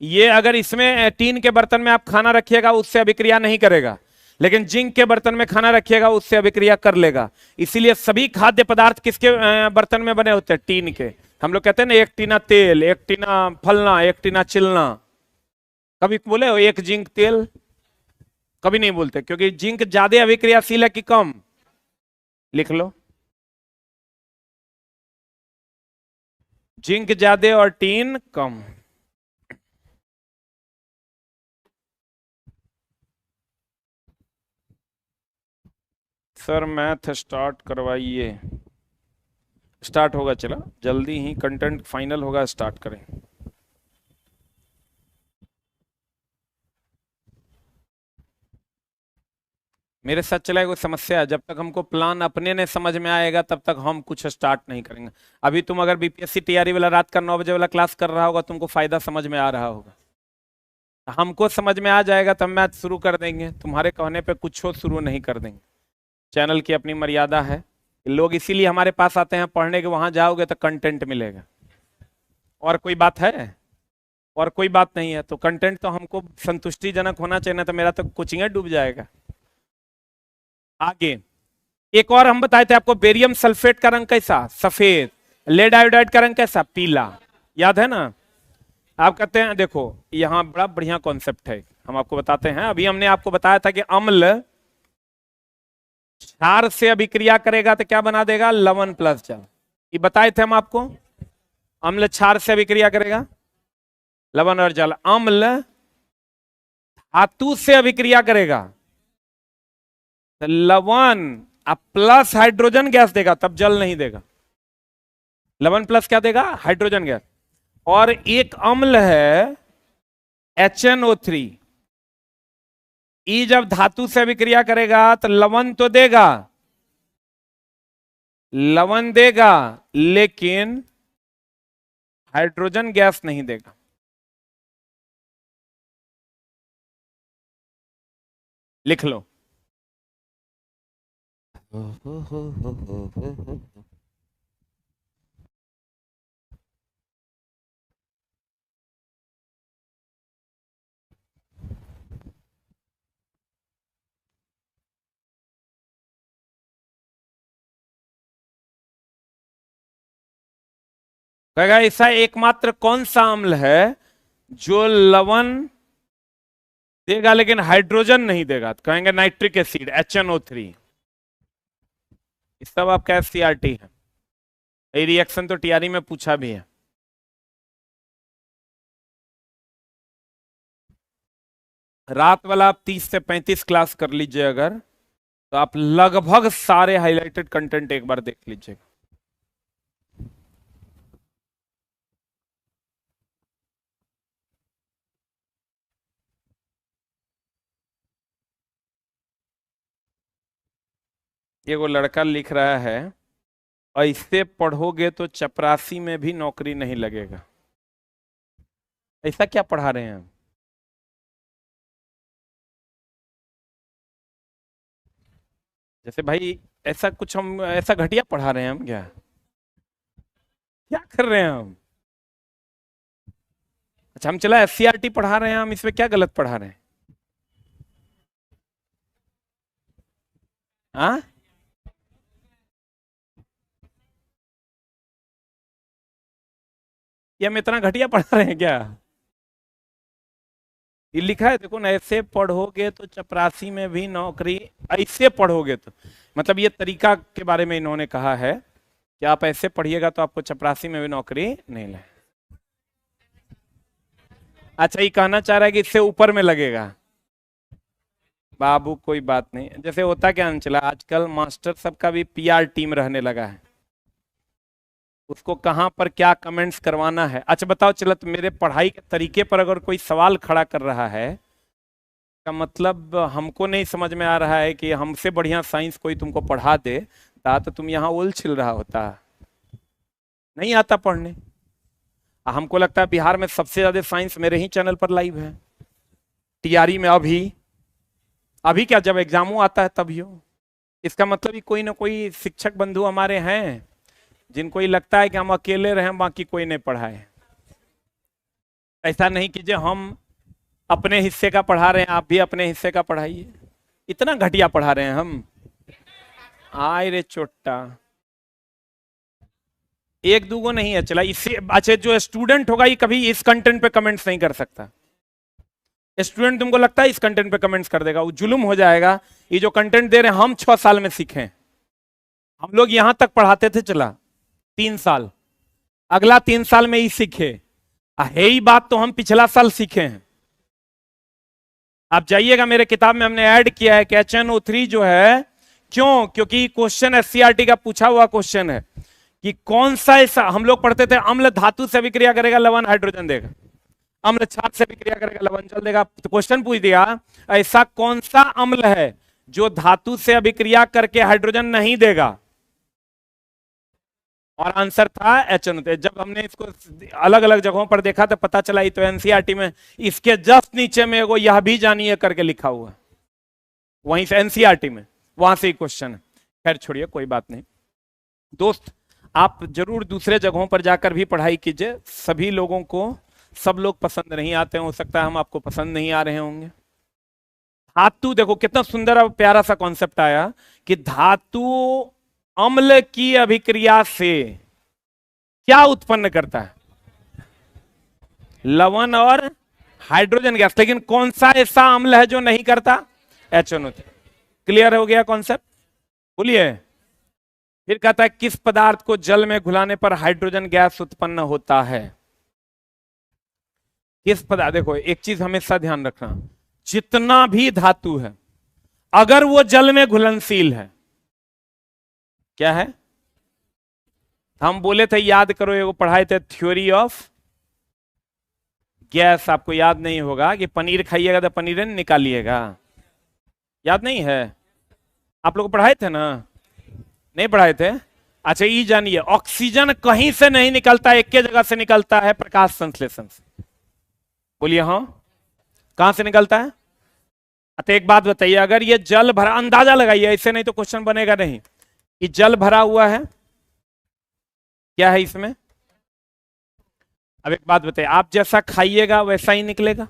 ये अगर इसमें टीन के बर्तन में आप खाना रखिएगा उससे अभिक्रिया नहीं करेगा, लेकिन जिंक के बर्तन में खाना रखिएगा उससे अभिक्रिया कर लेगा। इसीलिए सभी खाद्य पदार्थ किसके बर्तन में बने होते हैं? टीन के। हम लोग कहते हैं ना एक टीना तेल, एक टीना फलना, एक टीना चिलना, कभी बोले हो एक जिंक तेल? कभी नहीं बोलते, क्योंकि जिंक ज्यादा अभिक्रियाशील है कि कम? लिख लो, जिंक ज्यादा और टीन कम। सर मैथ स्टार्ट करवाइए। स्टार्ट होगा, चला जल्दी ही कंटेंट फाइनल होगा, स्टार्ट करें। मेरे साथ चला कोई समस्या है, जब तक हमको प्लान अपने ने समझ में आएगा तब तक हम कुछ स्टार्ट नहीं करेंगे। अभी तुम अगर बीपीएससी तैयारी वाला रात का 9 बजे वाला क्लास कर रहा होगा, तुमको फायदा समझ में आ रहा होगा, हमको समझ में आ जाएगा तब मैथ शुरू कर देंगे, तुम्हारे कहने पे कुछ हो शुरू नहीं कर देंगे। चैनल की अपनी मर्यादा है, लोग इसीलिए हमारे पास आते हैं पढ़ने के, वहां जाओगे तो कंटेंट मिलेगा। और कोई बात है? और कोई बात नहीं है, तो कंटेंट तो हमको संतुष्टिजनक होना चाहिए, ना तो मेरा तो कोचिंग डूब जाएगा। आगे एक और हम बताए थे आपको, बेरियम सल्फेट का रंग कैसा? सफेद। लेड आयोडाइड का रंग कैसा? पीला। याद है ना? आप कहते हैं, देखो यहां बड़ा बढ़िया कॉन्सेप्ट है, हम आपको बताते हैं। अभी हमने आपको बताया था कि अम्ल क्षार से अभिक्रिया करेगा तो क्या बना देगा? लवण प्लस जल। ये बताए थे हम आपको, अम्ल क्षार से अभिक्रिया करेगा, लवण और जल। अम्ल धातु से अभिक्रिया करेगा, लवण अब प्लस हाइड्रोजन गैस देगा, तब जल नहीं देगा। लवण प्लस क्या देगा? Hydrogen gas. और एक अम्ल है HNO3, ई जब धातु से अभिक्रिया करेगा तो लवण तो देगा, लवण देगा, लेकिन हाइड्रोजन गैस नहीं देगा। लिख लो। कहेगा ऐसा एकमात्र कौन सा अम्ल है जो लवण देगा लेकिन हाइड्रोजन नहीं देगा? तो कहेंगे नाइट्रिक एसिड, HNO3। इस सब आपका SCRT है, ये रिएक्शन तो टीआरई में पूछा भी है। रात वाला आप 30 से 35 क्लास कर लीजिए अगर, तो आप लगभग सारे हाइलाइटेड कंटेंट एक बार देख लीजिएगा। ये वो लड़का लिख रहा है, ऐसे पढ़ोगे तो चपरासी में भी नौकरी नहीं लगेगा। ऐसा क्या पढ़ा रहे हैं? जैसे भाई ऐसा कुछ हम ऐसा घटिया पढ़ा रहे हैं हम? क्या क्या कर रहे हैं हम? अच्छा हम चला SCRT पढ़ा रहे हैं हम, इसमें क्या गलत पढ़ा रहे हैं? हाँ, ये हम इतना घटिया पढ़ा रहे हैं क्या? ये लिखा है देखो ना, ऐसे पढ़ोगे तो चपरासी में भी नौकरी, ऐसे पढ़ोगे तो, मतलब ये तरीका के बारे में इन्होंने कहा है कि आप ऐसे पढ़िएगा तो आपको चपरासी में भी नौकरी नहीं लगे। अच्छा ये कहना चाह रहा है कि इससे ऊपर में लगेगा। बाबू कोई बात नहीं, जैसे होता क्या चला आजकल मास्टर सबका भी PR टीम रहने लगा है, उसको कहां पर क्या कमेंट्स करवाना है। अच्छा बताओ, चलो तो मेरे पढ़ाई के तरीके पर अगर कोई सवाल खड़ा कर रहा है, का मतलब हमको नहीं समझ में आ रहा है कि हमसे बढ़िया साइंस कोई तुमको पढ़ा दे, तो तुम यहाँ उल छिल रहा होता, नहीं आता पढ़ने। हमको लगता है बिहार में सबसे ज्यादा साइंस मेरे ही चैनल पर लाइव है, टीआरई में। अभी क्या, जब एग्जामों आता है तभी हो। इसका मतलब ही कोई ना कोई शिक्षक बंधु हमारे हैं जिनको ये लगता है कि हम अकेले रहे, बाकी कोई नहीं पढ़ाए। ऐसा नहीं कीजिए, हम अपने हिस्से का पढ़ा रहे हैं, आप भी अपने हिस्से का पढ़ाइए। इतना घटिया पढ़ा रहे हैं हम, आय रे चोट्टा। एक दूगो नहीं है चला इससे। अच्छा, जो स्टूडेंट होगा ये कभी इस कंटेंट पे कमेंट्स नहीं कर सकता। स्टूडेंट तुमको लगता है इस कंटेंट पे कमेंट्स कर देगा, वो जुल्म हो जाएगा। ये जो कंटेंट दे रहे हैं हम 6 साल में सीखे, हम लोग यहां तक पढ़ाते थे चला 3 साल, अगला 3 साल में ही सीखे। है ही बात तो हम पिछला साल सीखे हैं। आप जाइएगा, मेरे किताब में हमने ऐड किया है कि HNO3 जो है, क्यों, क्योंकि क्वेश्चन SCRT का पूछा हुआ क्वेश्चन है कि कौन सा ऐसा, हम लोग पढ़ते थे अम्ल धातु से अभिक्रिया करेगा लवण हाइड्रोजन देगा, अम्ल क्षार से अभिक्रिया करेगा लवण जल देगा। तो क्वेश्चन पूछ दिया ऐसा कौन सा अम्ल है जो धातु से अभिक्रिया करके हाइड्रोजन नहीं देगा, और आंसर था HNO3। जब हमने इसको अलग अलग जगहों पर देखा तो पता चला ये तो NCERT में इसके जस्ट नीचे में वो यह भी जानिए करके लिखा हुआ है, वहीं से NCERT में, वहां से ही क्वेश्चन है। खैर छोड़िए, कोई बात नहीं दोस्त, आप जरूर दूसरे जगहों पर जाकर भी पढ़ाई कीजिए। सभी लोगों को सब लोग पसंद नहीं आते हैं, हो सकता है हम आपको पसंद नहीं आ रहे होंगे। धातु देखो कितना सुंदर और प्यारा सा कॉन्सेप्ट आया कि धातु अम्ल की अभिक्रिया से क्या उत्पन्न करता है, लवण और हाइड्रोजन गैस। लेकिन कौन सा ऐसा अम्ल है जो नहीं करता, HNO3। क्लियर हो गया कॉन्सेप्ट, बोलिए। फिर कहता है किस पदार्थ को जल में घुलाने पर हाइड्रोजन गैस उत्पन्न होता है, किस पदार्थ। देखो एक चीज हमेशा ध्यान रखना, जितना भी धातु है अगर वो जल में घुलनशील है, क्या है, हम बोले थे याद करो, ये पढ़ाए थे थ्योरी ऑफ गैस। आपको याद नहीं होगा कि पनीर खाइएगा तो पनीर निकालिएगा, याद नहीं है? आप लोग पढ़ाए थे ना, नहीं पढ़ाए थे? अच्छा ये जानिए, ऑक्सीजन कहीं से नहीं निकलता, एक ही जगह से निकलता है, प्रकाश संश्लेषण से। बोलिए हाँ, कहां से निकलता है? तो एक बात बताइए, अगर ये जल भरा, अंदाजा लगाइए, ऐसे नहीं तो क्वेश्चन बनेगा नहीं। ये जल भरा हुआ है, क्या है इसमें? अब एक बात बताइए, आप जैसा खाइएगा वैसा ही निकलेगा।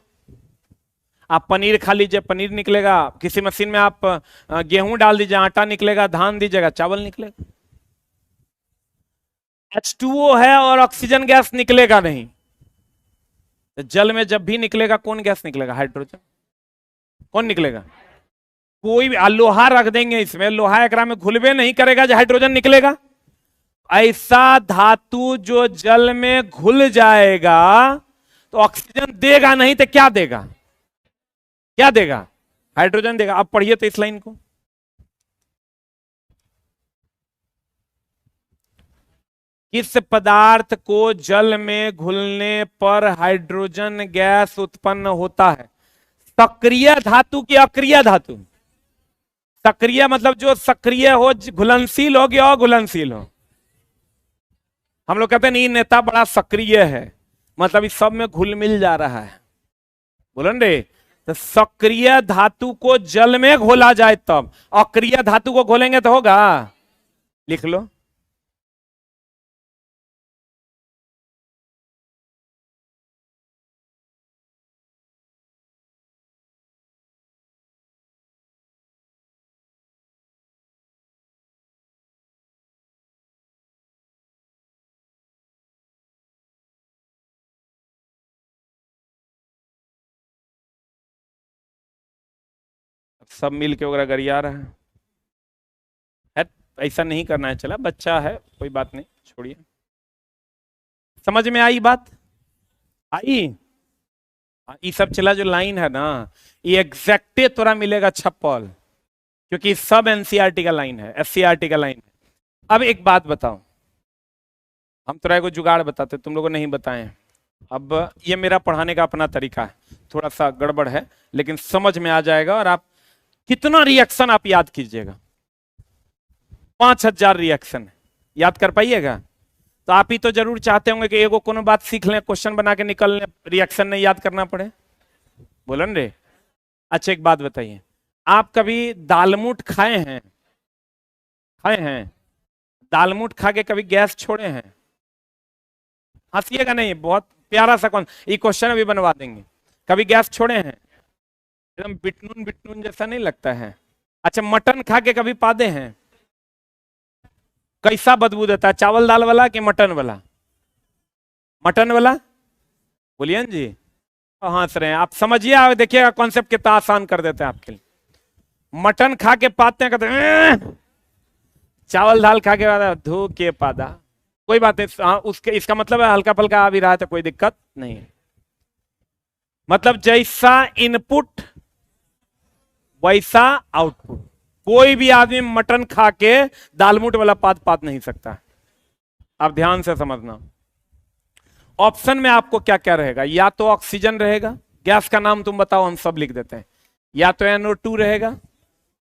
आप पनीर खा लीजिए, पनीर निकलेगा। किसी मशीन में आप गेहूं डाल दीजिए, आटा निकलेगा। धान दीजिएगा, चावल निकलेगा। H2O है और ऑक्सीजन गैस निकलेगा नहीं। तो जल में जब भी निकलेगा कौन गैस निकलेगा? हाइड्रोजन। कौन निकलेगा? कोई भी। लोहा रख देंगे इसमें, लोहा एकरा में घुलवे नहीं करेगा जो हाइड्रोजन निकलेगा। ऐसा धातु जो जल में घुल जाएगा तो ऑक्सीजन देगा नहीं तो क्या देगा? क्या देगा? हाइड्रोजन देगा। अब पढ़िए तो इस लाइन को, किस पदार्थ को जल में घुलने पर हाइड्रोजन गैस उत्पन्न होता है? सक्रिय धातु की अक्रिय धातु? सक्रिय मतलब जो सक्रिय हो, घुलनशील हो गया, अघुलनशील हो। हम लोग कहते हैं नहीं नेता बड़ा सक्रिय है, मतलब इस सब में घुल मिल जा रहा है। बोलन रे, तो सक्रिय धातु को जल में घोला जाए तब, अक्रिय धातु को घोलेंगे तो होगा। लिख लो, सब मिल के वगैरह गरिया रहा है। ऐसा नहीं करना है। चला, बच्चा है, कोई बात नहीं, छोड़िए। समझ में आई बात? आई? ये सब चला जो लाइन है ना, ये एग्जैक्टे तोरा मिलेगा छप्पल, क्योंकि सब एनसीईआरटी का लाइन है, एससीईआरटी का लाइन है। अब एक बात बताओ, हम तोरा को जुगाड़ बताते, तुम लोगों ने नहीं बताए। अब ये मेरा पढ़ाने का अपना तरीका है, थोड़ा सा गड़बड़ है, लेकिन समझ में आ जाएगा। और आप कितना रिएक्शन आप याद कीजिएगा, 5000 रिएक्शन याद कर पाइएगा। तो आप ही तो जरूर चाहते होंगे कि एगो कोनो बात सीख लें, क्वेश्चन बना के निकल लें, रिएक्शन नहीं याद करना पड़े। बोलन रे। अच्छा एक बात बताइए, आप कभी दालमूट खाए हैं? खाए हैं? दालमूट खा के कभी गैस छोड़े हैं? हंसिएगा नहीं, बहुत प्यारा सा कौन ये क्वेश्चन अभी बनवा देंगे। कभी गैस छोड़े हैं? एकदम बिटनून बिटनून जैसा नहीं लगता है? अच्छा मटन खा के कभी पादे हैं? कैसा बदबू देता है, चावल दाल वाला कि मटन वाला? मटन वाला। बोलिए जी। हंस रहे हैं आप, समझिए, आप देखिएगा कॉन्सेप्ट कितना आसान कर देते हैं आपके लिए। मटन खा के पाते हैं, कहते हैं चावल दाल खा के धो के पादा। कोई बात नहीं, हाँ, उसके इसका मतलब है हल्का फल्का आ भी रहा है तो कोई दिक्कत नहीं है। मतलब जैसा इनपुट वैसा आउटपुट। कोई भी आदमी मटन खा के दालमूट वाला पाद नहीं सकता। आप ध्यान से समझना। ऑप्शन में आपको क्या क्या रहेगा, या तो ऑक्सीजन रहेगा, गैस का नाम तुम बताओ हम सब लिख देते हैं, या तो NO2 रहेगा,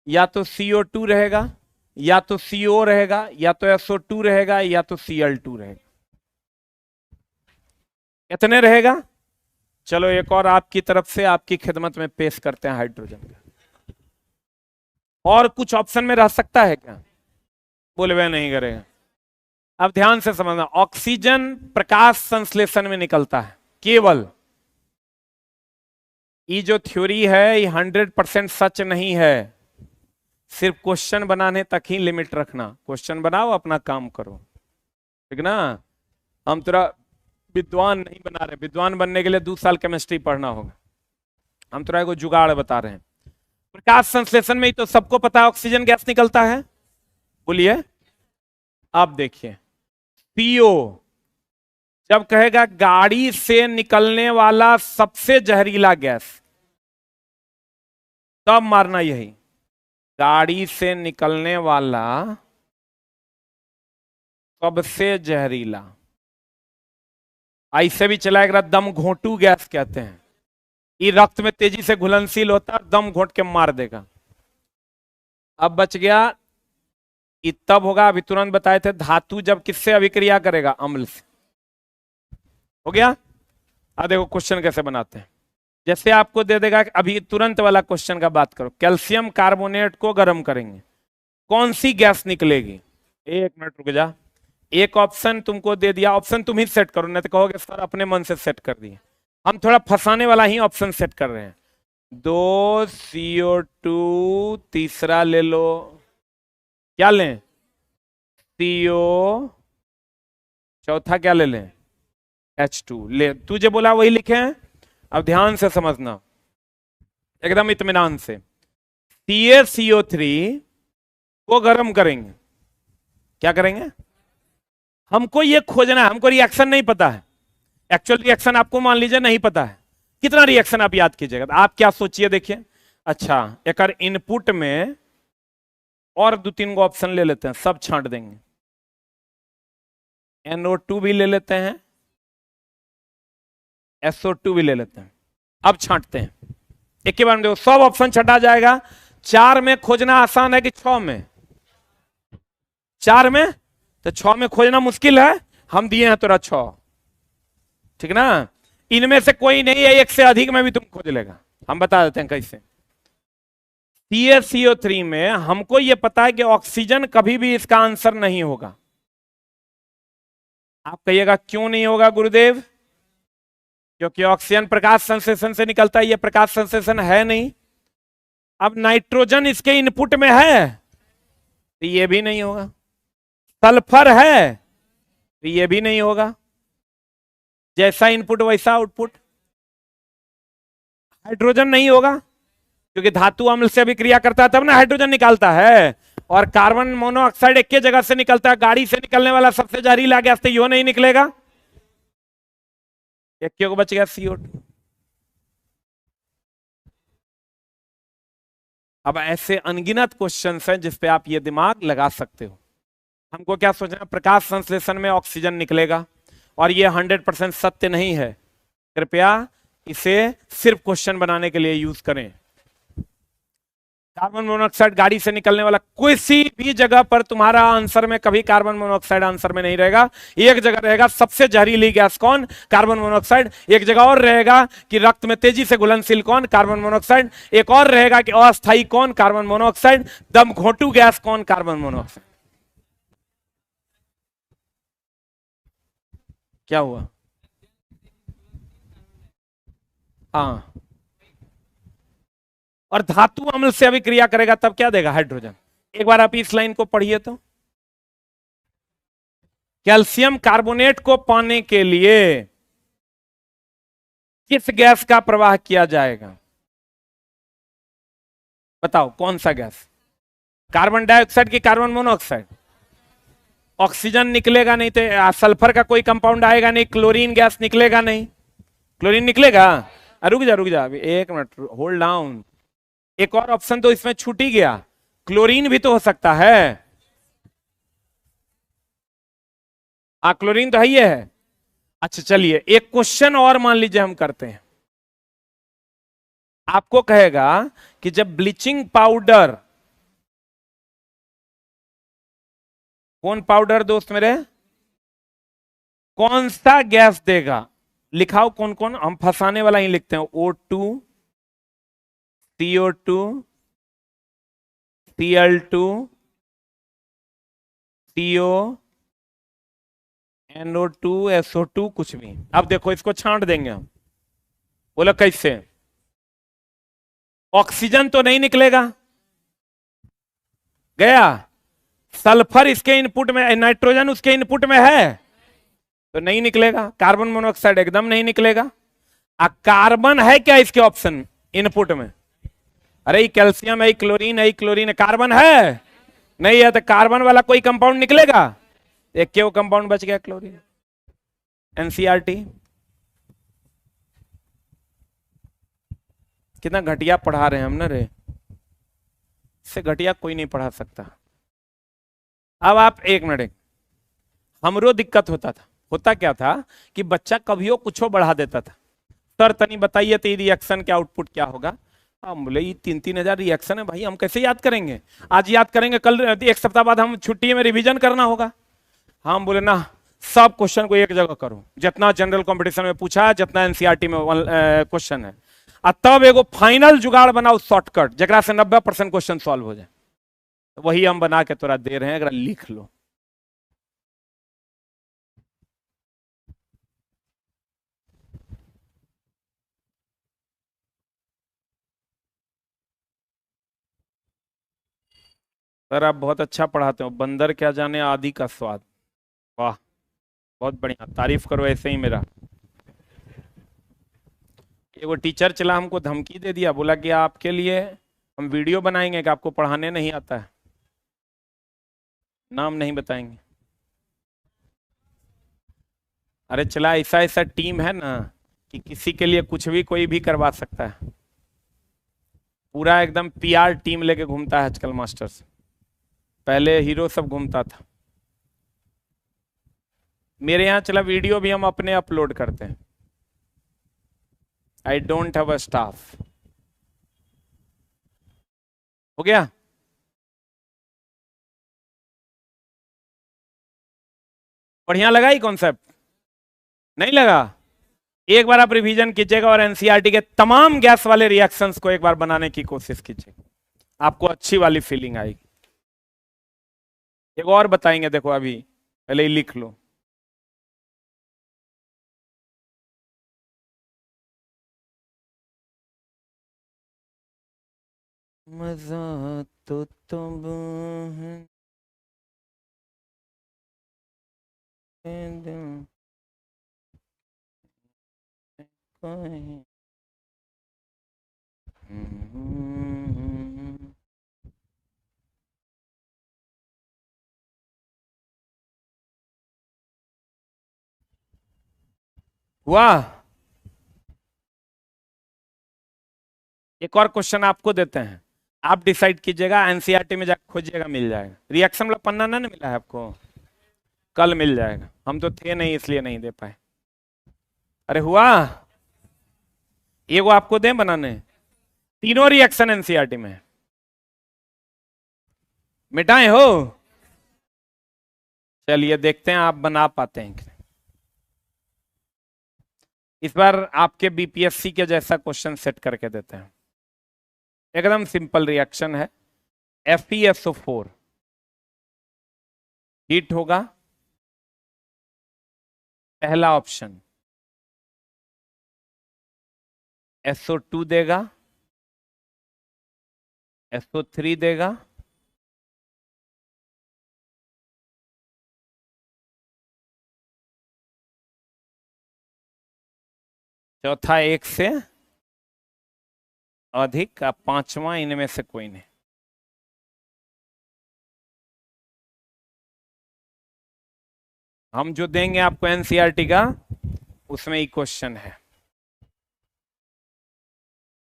या तो CO2 रहेगा, या तो CO रहेगा, या तो SO2 रहेगा, या तो Cl2 रहेगा। कितने रहेगा? चलो एक और आपकी तरफ से आपकी खिदमत में पेश करते हैं हाइड्रोजन का। और कुछ ऑप्शन में रह सकता है क्या? बोले वह नहीं करेगा। अब ध्यान से समझना, ऑक्सीजन प्रकाश संश्लेषण में निकलता है केवल। ये जो थ्योरी है ये 100% सच नहीं है, सिर्फ क्वेश्चन बनाने तक ही लिमिट रखना। क्वेश्चन बनाओ, अपना काम करो, ठीक ना। हम तेरा विद्वान नहीं बना रहे, विद्वान बनने के लिए 2 साल केमिस्ट्री पढ़ना होगा। हम तेरा को जुगाड़ बता रहे हैं। प्रकाश संश्लेषण में ही तो सबको पता है ऑक्सीजन गैस निकलता है। बोलिए। अब देखिए, CO जब कहेगा गाड़ी से निकलने वाला सबसे जहरीला गैस, तब मारना यही, गाड़ी से निकलने वाला सबसे जहरीला। ऐसे भी चला, एक दम घोंटू गैस कहते हैं। ये रक्त में तेजी से घुलनशील होता है, दम घोंट के मार देगा। अब बच गया, ये तब होगा, अभी तुरंत बताए थे, धातु जब किससे अभिक्रिया करेगा? अम्ल से। हो गया। अब देखो क्वेश्चन कैसे बनाते हैं। जैसे आपको दे देगा, अभी तुरंत वाला क्वेश्चन का बात करो, कैल्शियम कार्बोनेट को गर्म करेंगे, कौन सी गैस निकलेगी? एक मिनट रुक जा। एक ऑप्शन तुमको दे दिया, ऑप्शन तुम ही सेट करो, नहीं तो कहोगे सर अपने मन से सेट कर दिए। हम थोड़ा फंसाने वाला ही ऑप्शन सेट कर रहे हैं। 2 CO2, तीसरा ले लो, क्या लें? CO, चौथा क्या ले लें? H2 ले। तुझे बोला वही लिखे हैं। अब ध्यान से समझना, एकदम इत्मीनान से। CaCO3 को गर्म करेंगे, क्या करेंगे? हमको ये खोजना है, हमको रिएक्शन नहीं पता है। एक्चुअल रिएक्शन आपको मान लीजिए नहीं पता है, कितना रिएक्शन आप याद कीजिएगा। तो आप क्या सोचिए, देखिए, अच्छा एक इनपुट में और 2-3 गो ऑप्शन ले लेते हैं, सब छांट देंगे। NO2 भी ले लेते हैं, SO2 भी ले लेते हैं। अब छांटते हैं एक के बार में, देखो सब ऑप्शन छटा जाएगा। 4 में खोजना आसान है कि 6 में? 4 में, तो 6 में खोजना मुश्किल है, हम दिए हैं तेरा 6, ठीक ना। इनमें से कोई नहीं है, एक से अधिक में भी तुम खोज लेगा। हम बता देते हैं कैसे। CaCO3 में हमको यह पता है कि ऑक्सीजन कभी भी इसका आंसर नहीं होगा। आप कहिएगा क्यों नहीं होगा गुरुदेव? क्योंकि ऑक्सीजन प्रकाश संश्लेषण से निकलता है, यह प्रकाश संश्लेषण है नहीं। अब नाइट्रोजन इसके इनपुट में है, तो यह भी नहीं होगा। सल्फर है, तो यह भी नहीं होगा। जैसा इनपुट वैसा आउटपुट। हाइड्रोजन नहीं होगा, क्योंकि धातु अम्ल से अभिक्रिया करता है तब ना हाइड्रोजन निकालता है। और कार्बन मोनोऑक्साइड एक ही जगह से निकलता है, गाड़ी से निकलने वाला सबसे जहरीला गैस, तो यो नहीं निकलेगा। एक क्यों बच गया? CO2। अब ऐसे अनगिनत क्वेश्चंस हैं जिस पे आप ये दिमाग लगा सकते हो। हमको क्या सोचना, प्रकाश संश्लेषण में ऑक्सीजन निकलेगा, और ये 100% सत्य नहीं है। कृपया इसे सिर्फ क्वेश्चन बनाने के लिए यूज करें। कार्बन मोनोऑक्साइड गाड़ी से निकलने वाला, किसी भी जगह पर तुम्हारा आंसर में कभी कार्बन मोनोऑक्साइड आंसर में नहीं रहेगा। एक जगह रहेगा सबसे जहरीली गैस कौन, कार्बन मोनोऑक्साइड। एक जगह और रहेगा कि रक्त में तेजी से घुलनशील कौन, कार्बन मोनोऑक्साइड। एक और रहेगा कि अस्थायी कौन, कार्बन मोनोऑक्साइड। दम घोंटू गैस कौन, कार्बन मोनोऑक्साइड। क्या हुआ? हाँ, और धातु अम्ल से अभिक्रिया करेगा तब क्या देगा, हाइड्रोजन। एक बार आप इस लाइन को पढ़िए तो, कैल्शियम कार्बोनेट को पाने के लिए किस गैस का प्रवाह किया जाएगा, बताओ कौन सा गैस? कार्बन डाइऑक्साइड की कार्बन मोनोऑक्साइड? ऑक्सीजन निकलेगा नहीं तो सल्फर का कोई कंपाउंड आएगा नहीं, क्लोरीन गैस निकलेगा नहीं। क्लोरीन निकलेगा? रुक जा अभी एक मिनट, होल्ड डाउन। एक और ऑप्शन तो इसमें छूट ही गया, क्लोरीन भी तो हो सकता है। क्लोरीन तो है ही है। अच्छा चलिए एक क्वेश्चन और मान लीजिए हम करते हैं। आपको कहेगा कि जब ब्लीचिंग पाउडर, कौन पाउडर दोस्त मेरे, कौन सा गैस देगा, लिखाओ कौन कौन, हम फंसाने वाला ही लिखते हैं। O2, CO2, Cl2, CO, NO2, SO2, कुछ भी। अब देखो इसको छांट देंगे हम। बोला कैसे? ऑक्सीजन तो नहीं निकलेगा, गया। सल्फर इसके इनपुट में, नाइट्रोजन उसके इनपुट में है तो नहीं निकलेगा। कार्बन मोनोऑक्साइड एकदम नहीं निकलेगा। कार्बन है क्या इसके ऑप्शन इनपुट में? अरे ये कैल्शियम है, क्लोरीन है, क्लोरीन है, कार्बन है नहीं है, तो कार्बन वाला कोई कंपाउंड निकलेगा? एक क्यों कंपाउंड बच गया, क्लोरीन। एनसीईआरटी कितना घटिया पढ़ा रहे हैं हम ना रे, इससे घटिया कोई नहीं पढ़ा सकता। अब आप एक मिनट, हमरो दिक्कत होता था। होता क्या था कि बच्चा कभियो कुछो बढ़ा देता था। सर तनी बताइए तो रिएक्शन के आउटपुट क्या होगा। हम बोले ये 3-3 हजार रिएक्शन है भाई, हम कैसे याद करेंगे? आज याद करेंगे, कल एक सप्ताह बाद हम छुट्टी में रिवीजन करना होगा। हम बोले ना, सब क्वेश्चन को एक जगह करो, जितना जनरल कंपटीशन में पूछा है, जितना एनसीईआरटी में क्वेश्चन है, और तब एगो फाइनल जुगाड़ बनाओ शॉर्टकट, जरा से 90% क्वेश्चन सॉल्व हो जाए। तो वही हम बना के तोरा दे रहे हैं, अगर लिख लो। सर आप बहुत अच्छा पढ़ाते हो, बंदर क्या जाने आदि का स्वाद। वाह बहुत बढ़िया, तारीफ करो ऐसे ही मेरा। वो टीचर चला हमको धमकी दे दिया, बोला कि आपके लिए हम वीडियो बनाएंगे कि आपको पढ़ाने नहीं आता है। नाम नहीं बताएंगे। अरे चला ऐसा ऐसा टीम है ना कि किसी के लिए कुछ भी कोई भी करवा सकता है। पूरा एकदम पीआर टीम लेके घूमता है आजकल मास्टर्स। पहले हीरो सब घूमता था। मेरे यहाँ चला वीडियो भी हम अपने अपलोड करते हैं। I don't have a staff. हो गया? बढ़िया लगा ही कॉन्सेप्ट? नहीं लगा? एक बार आप रिवीजन कीजिएगा और एनसीईआरटी के तमाम गैस वाले रिएक्शंस को एक बार बनाने की कोशिश कीजिएगा, आपको अच्छी वाली फीलिंग आएगी। एक और बताएंगे, देखो अभी पहले ही लिख लो। मजा तो तुम है वाह। एक और क्वेश्चन आपको देते हैं, आप डिसाइड कीजिएगा, एनसीईआरटी में जाकर खोजिएगा, मिल जाएगा। रिएक्शन वाला पन्ना ना मिला है आपको? कल मिल जाएगा। हम तो थे नहीं इसलिए नहीं दे पाए। अरे हुआ? ये वो आपको दें बनाने? तीनों रिएक्शन एनसीईआरटी में। मिटाए हो? चलिए देखते हैं आप बना पाते हैं कि नहीं। इस बार आपके बीपीएससी के जैसा क्वेश्चन सेट करके देते हैं। एकदम सिंपल रिएक्शन है। FeSO4 हीट होगा, पहला ऑप्शन। SO2 देगा, SO3 देगा, चौथा एक से अधिक, अब पांचवा इनमें से कोई नहीं। हम जो देंगे आपको एनसीईआरटी का, उसमें ही क्वेश्चन है।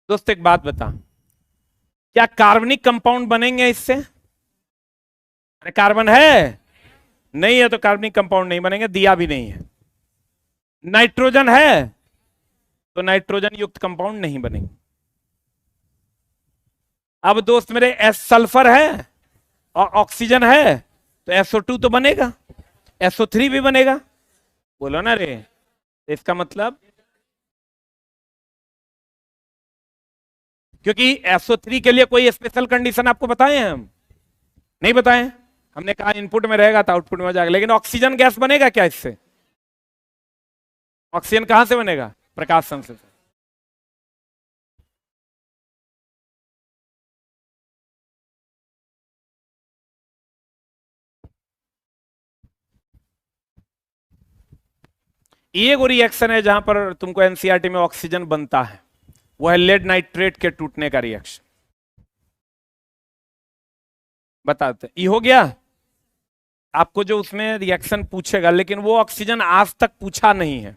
दोस्त एक बात बता, क्या कार्बनिक कंपाउंड बनेंगे इससे? अरे कार्बन है? नहीं है तो कार्बनिक कंपाउंड नहीं बनेंगे, दिया भी नहीं है। नाइट्रोजन है तो नाइट्रोजन युक्त कंपाउंड नहीं बनेंगे। अब दोस्त मेरे सल्फर है और ऑक्सीजन है तो SO2 तो बनेगा, SO3 भी बनेगा। बोलो ना रे, इसका मतलब क्योंकि SO3 के लिए कोई स्पेशल कंडीशन आपको बताए हैं हम? नहीं बताए। हमने कहा इनपुट में रहेगा तो आउटपुट में हो जाएगा। लेकिन ऑक्सीजन गैस बनेगा क्या इससे? ऑक्सीजन कहां से बनेगा? प्रकाश संश्लेषण। ये वो रिएक्शन है जहां पर तुमको एनसीईआरटी में ऑक्सीजन बनता है, वो है लेड नाइट्रेट के टूटने का रिएक्शन। बताते ये हो गया आपको जो उसमें रिएक्शन पूछेगा, लेकिन वो ऑक्सीजन आज तक पूछा नहीं है,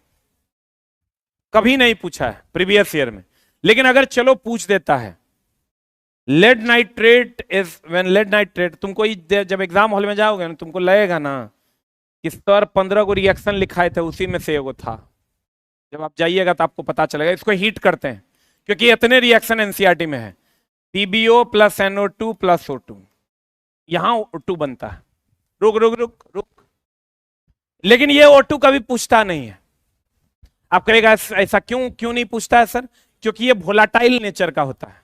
कभी नहीं पूछा है प्रीवियस ईयर में। लेकिन अगर चलो पूछ देता है, lead nitrate is when lead nitrate, तुमको जब एग्जाम हॉल में जाओगे ना तुमको लगेगा ना कि सर 15 को रिएक्शन लिखाए थे उसी में से एगो था। जब आप जाइएगा तो आपको पता चलेगा। इसको हीट करते हैं क्योंकि इतने रिएक्शन एनसीईआरटी में है। PbO plus NO2 plus O2, यहां O2 बनता है। रुक रुक रुक रुक, लेकिन ये O2 कभी पूछता नहीं है। आप कहेगा ऐसा क्यों क्यों नहीं पूछता है सर? क्योंकि ये वोलाटाइल नेचर का होता है,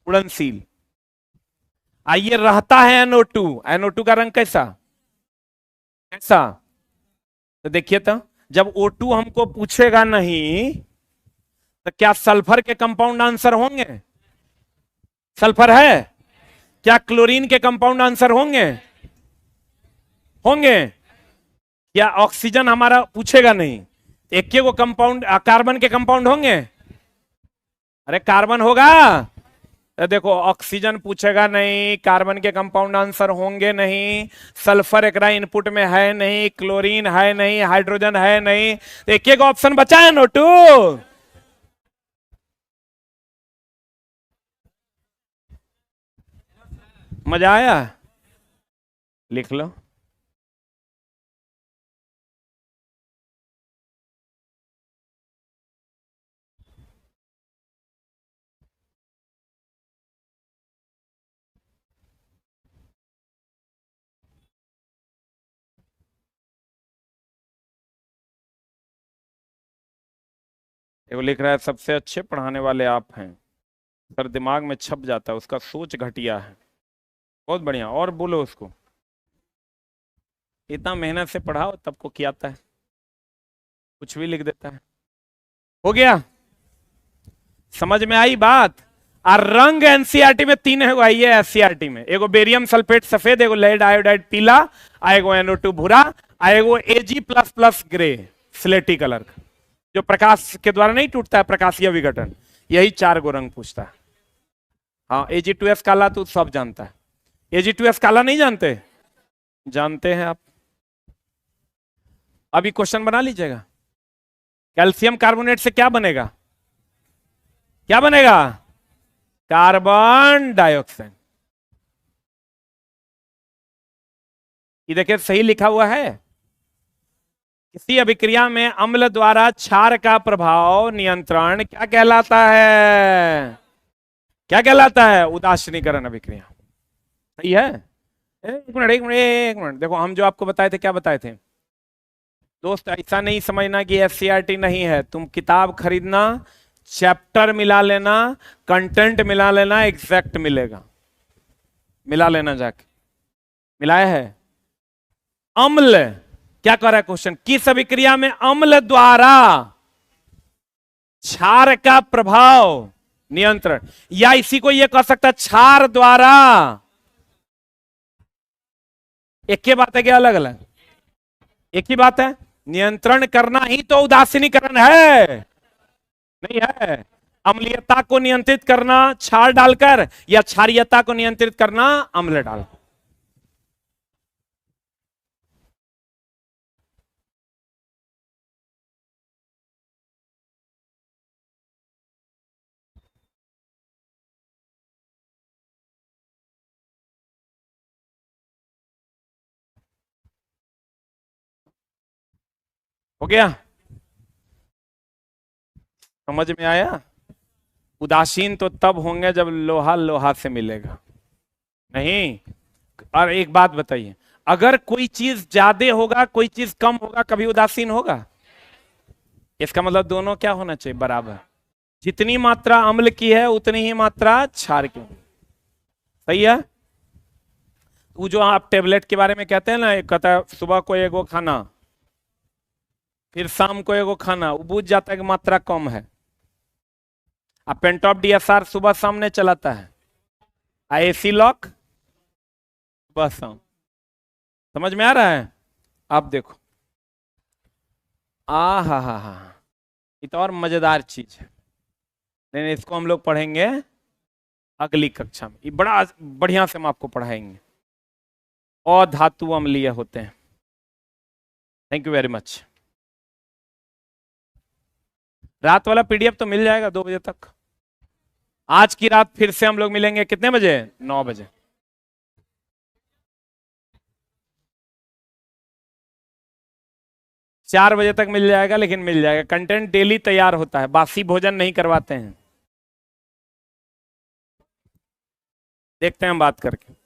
उड़नशील। आइए रहता है NO2, NO2 का रंग कैसा कैसा? तो देखिए तो जब O2 हमको पूछेगा नहीं तो क्या सल्फर के कंपाउंड आंसर होंगे? सल्फर है? क्या क्लोरीन के कंपाउंड आंसर होंगे? होंगे। क्या ऑक्सीजन हमारा पूछेगा नहीं, एक के वो कंपाउंड कार्बन के कंपाउंड होंगे? अरे कार्बन होगा। तो देखो ऑक्सीजन पूछेगा नहीं, कार्बन के कंपाउंड आंसर होंगे नहीं, सल्फर एक इनपुट में है नहीं, क्लोरीन है नहीं, हाइड्रोजन है नहीं, तो एक एक ऑप्शन बचा है NO2। मजा आया? लिख लो। वो लिख रहा है सबसे अच्छे पढ़ाने वाले आप हैं सर, दिमाग में छप जाता है, उसका सोच घटिया है। बहुत बढ़िया, और बोलो उसको इतना मेहनत से पढ़ाओ तब को क्या आता है, कुछ भी लिख देता है। हो गया? समझ में आई बात? और रंग एनसीईआरटी में 3 है, आई है एससीईआरटी में। एगो बेरियम सल्फेट सफेद, एगो लेड आयोडाइड पीला, एगो NO2 भूरा, एगो Ag++ ग्रे स्लेटी कलर का, जो प्रकाश के द्वारा नहीं टूटता है, प्रकाशीय विघटन। यही 4 गो रंग पूछता है। हाँ Ag2S काला तो सब जानता है। Ag2S काला नहीं जानते? जानते हैं आप। अभी क्वेश्चन बना लीजिएगा। कैल्शियम कार्बोनेट से क्या बनेगा? क्या बनेगा? Carbon dioxide. ये देखिए सही लिखा हुआ है। किसी अभिक्रिया में अम्ल द्वारा क्षार का प्रभाव नियंत्रण क्या कहलाता है? क्या कहलाता है? उदासीनीकरण अभिक्रिया। सही है। एक मिनट एक मिनट एक मिनट, देखो हम जो आपको बताए थे क्या बताए थे दोस्त, ऐसा नहीं समझना कि एससीईआरटी नहीं है। तुम किताब खरीदना, चैप्टर मिला लेना, कंटेंट मिला लेना, एग्जैक्ट मिलेगा। मिला लेना जाके, मिलाया है। अम्ल, क्या कर रहा है क्वेश्चन, किस अभिक्रिया में अम्ल द्वारा क्षार का प्रभाव नियंत्रण, या इसी को यह कह सकता है क्षार द्वारा, एक ही बात है क्या अलग अलग? एक ही बात है। नियंत्रण करना ही तो उदासीनीकरण है, नहीं है? अम्लीयता को नियंत्रित करना क्षार डालकर, या क्षारीयता को नियंत्रित करना अम्ल डालकर। हो गया? समझ में आया? उदासीन तो तब होंगे जब लोहा लोहा से मिलेगा, नहीं। और एक बात बताइए, अगर कोई चीज ज्यादा होगा कोई चीज कम होगा, कभी उदासीन होगा? इसका मतलब दोनों क्या होना चाहिए, बराबर। जितनी मात्रा अम्ल की है उतनी ही मात्रा क्षार की। सही है? वो जो आप टेबलेट के बारे में कहते हैं ना, एक कहता है सुबह को एगो खाना, फिर शाम को एगो खाना, वो बुझ जाता है कि मात्रा कम है। अब पेंटॉप डीएसआर सुबह शाम ने चलाता है, एसी लॉक सुबह शाम। समझ में आ रहा है? आप देखो, आ हा, ये तो और मजेदार चीज है, लेकिन इसको हम लोग पढ़ेंगे अगली कक्षा में। ये बड़ा बढ़िया से हम आपको पढ़ाएंगे। और धातु अम्लीय होते हैं। Thank you very much. रात वाला पीडीएफ तो मिल जाएगा 2 बजे तक। आज की रात फिर से हम लोग मिलेंगे कितने बजे? 9 बजे। चार बजे तक मिल जाएगा, लेकिन मिल जाएगा। कंटेंट डेली तैयार होता है, बासी भोजन नहीं करवाते हैं। देखते हैं हम बात करके।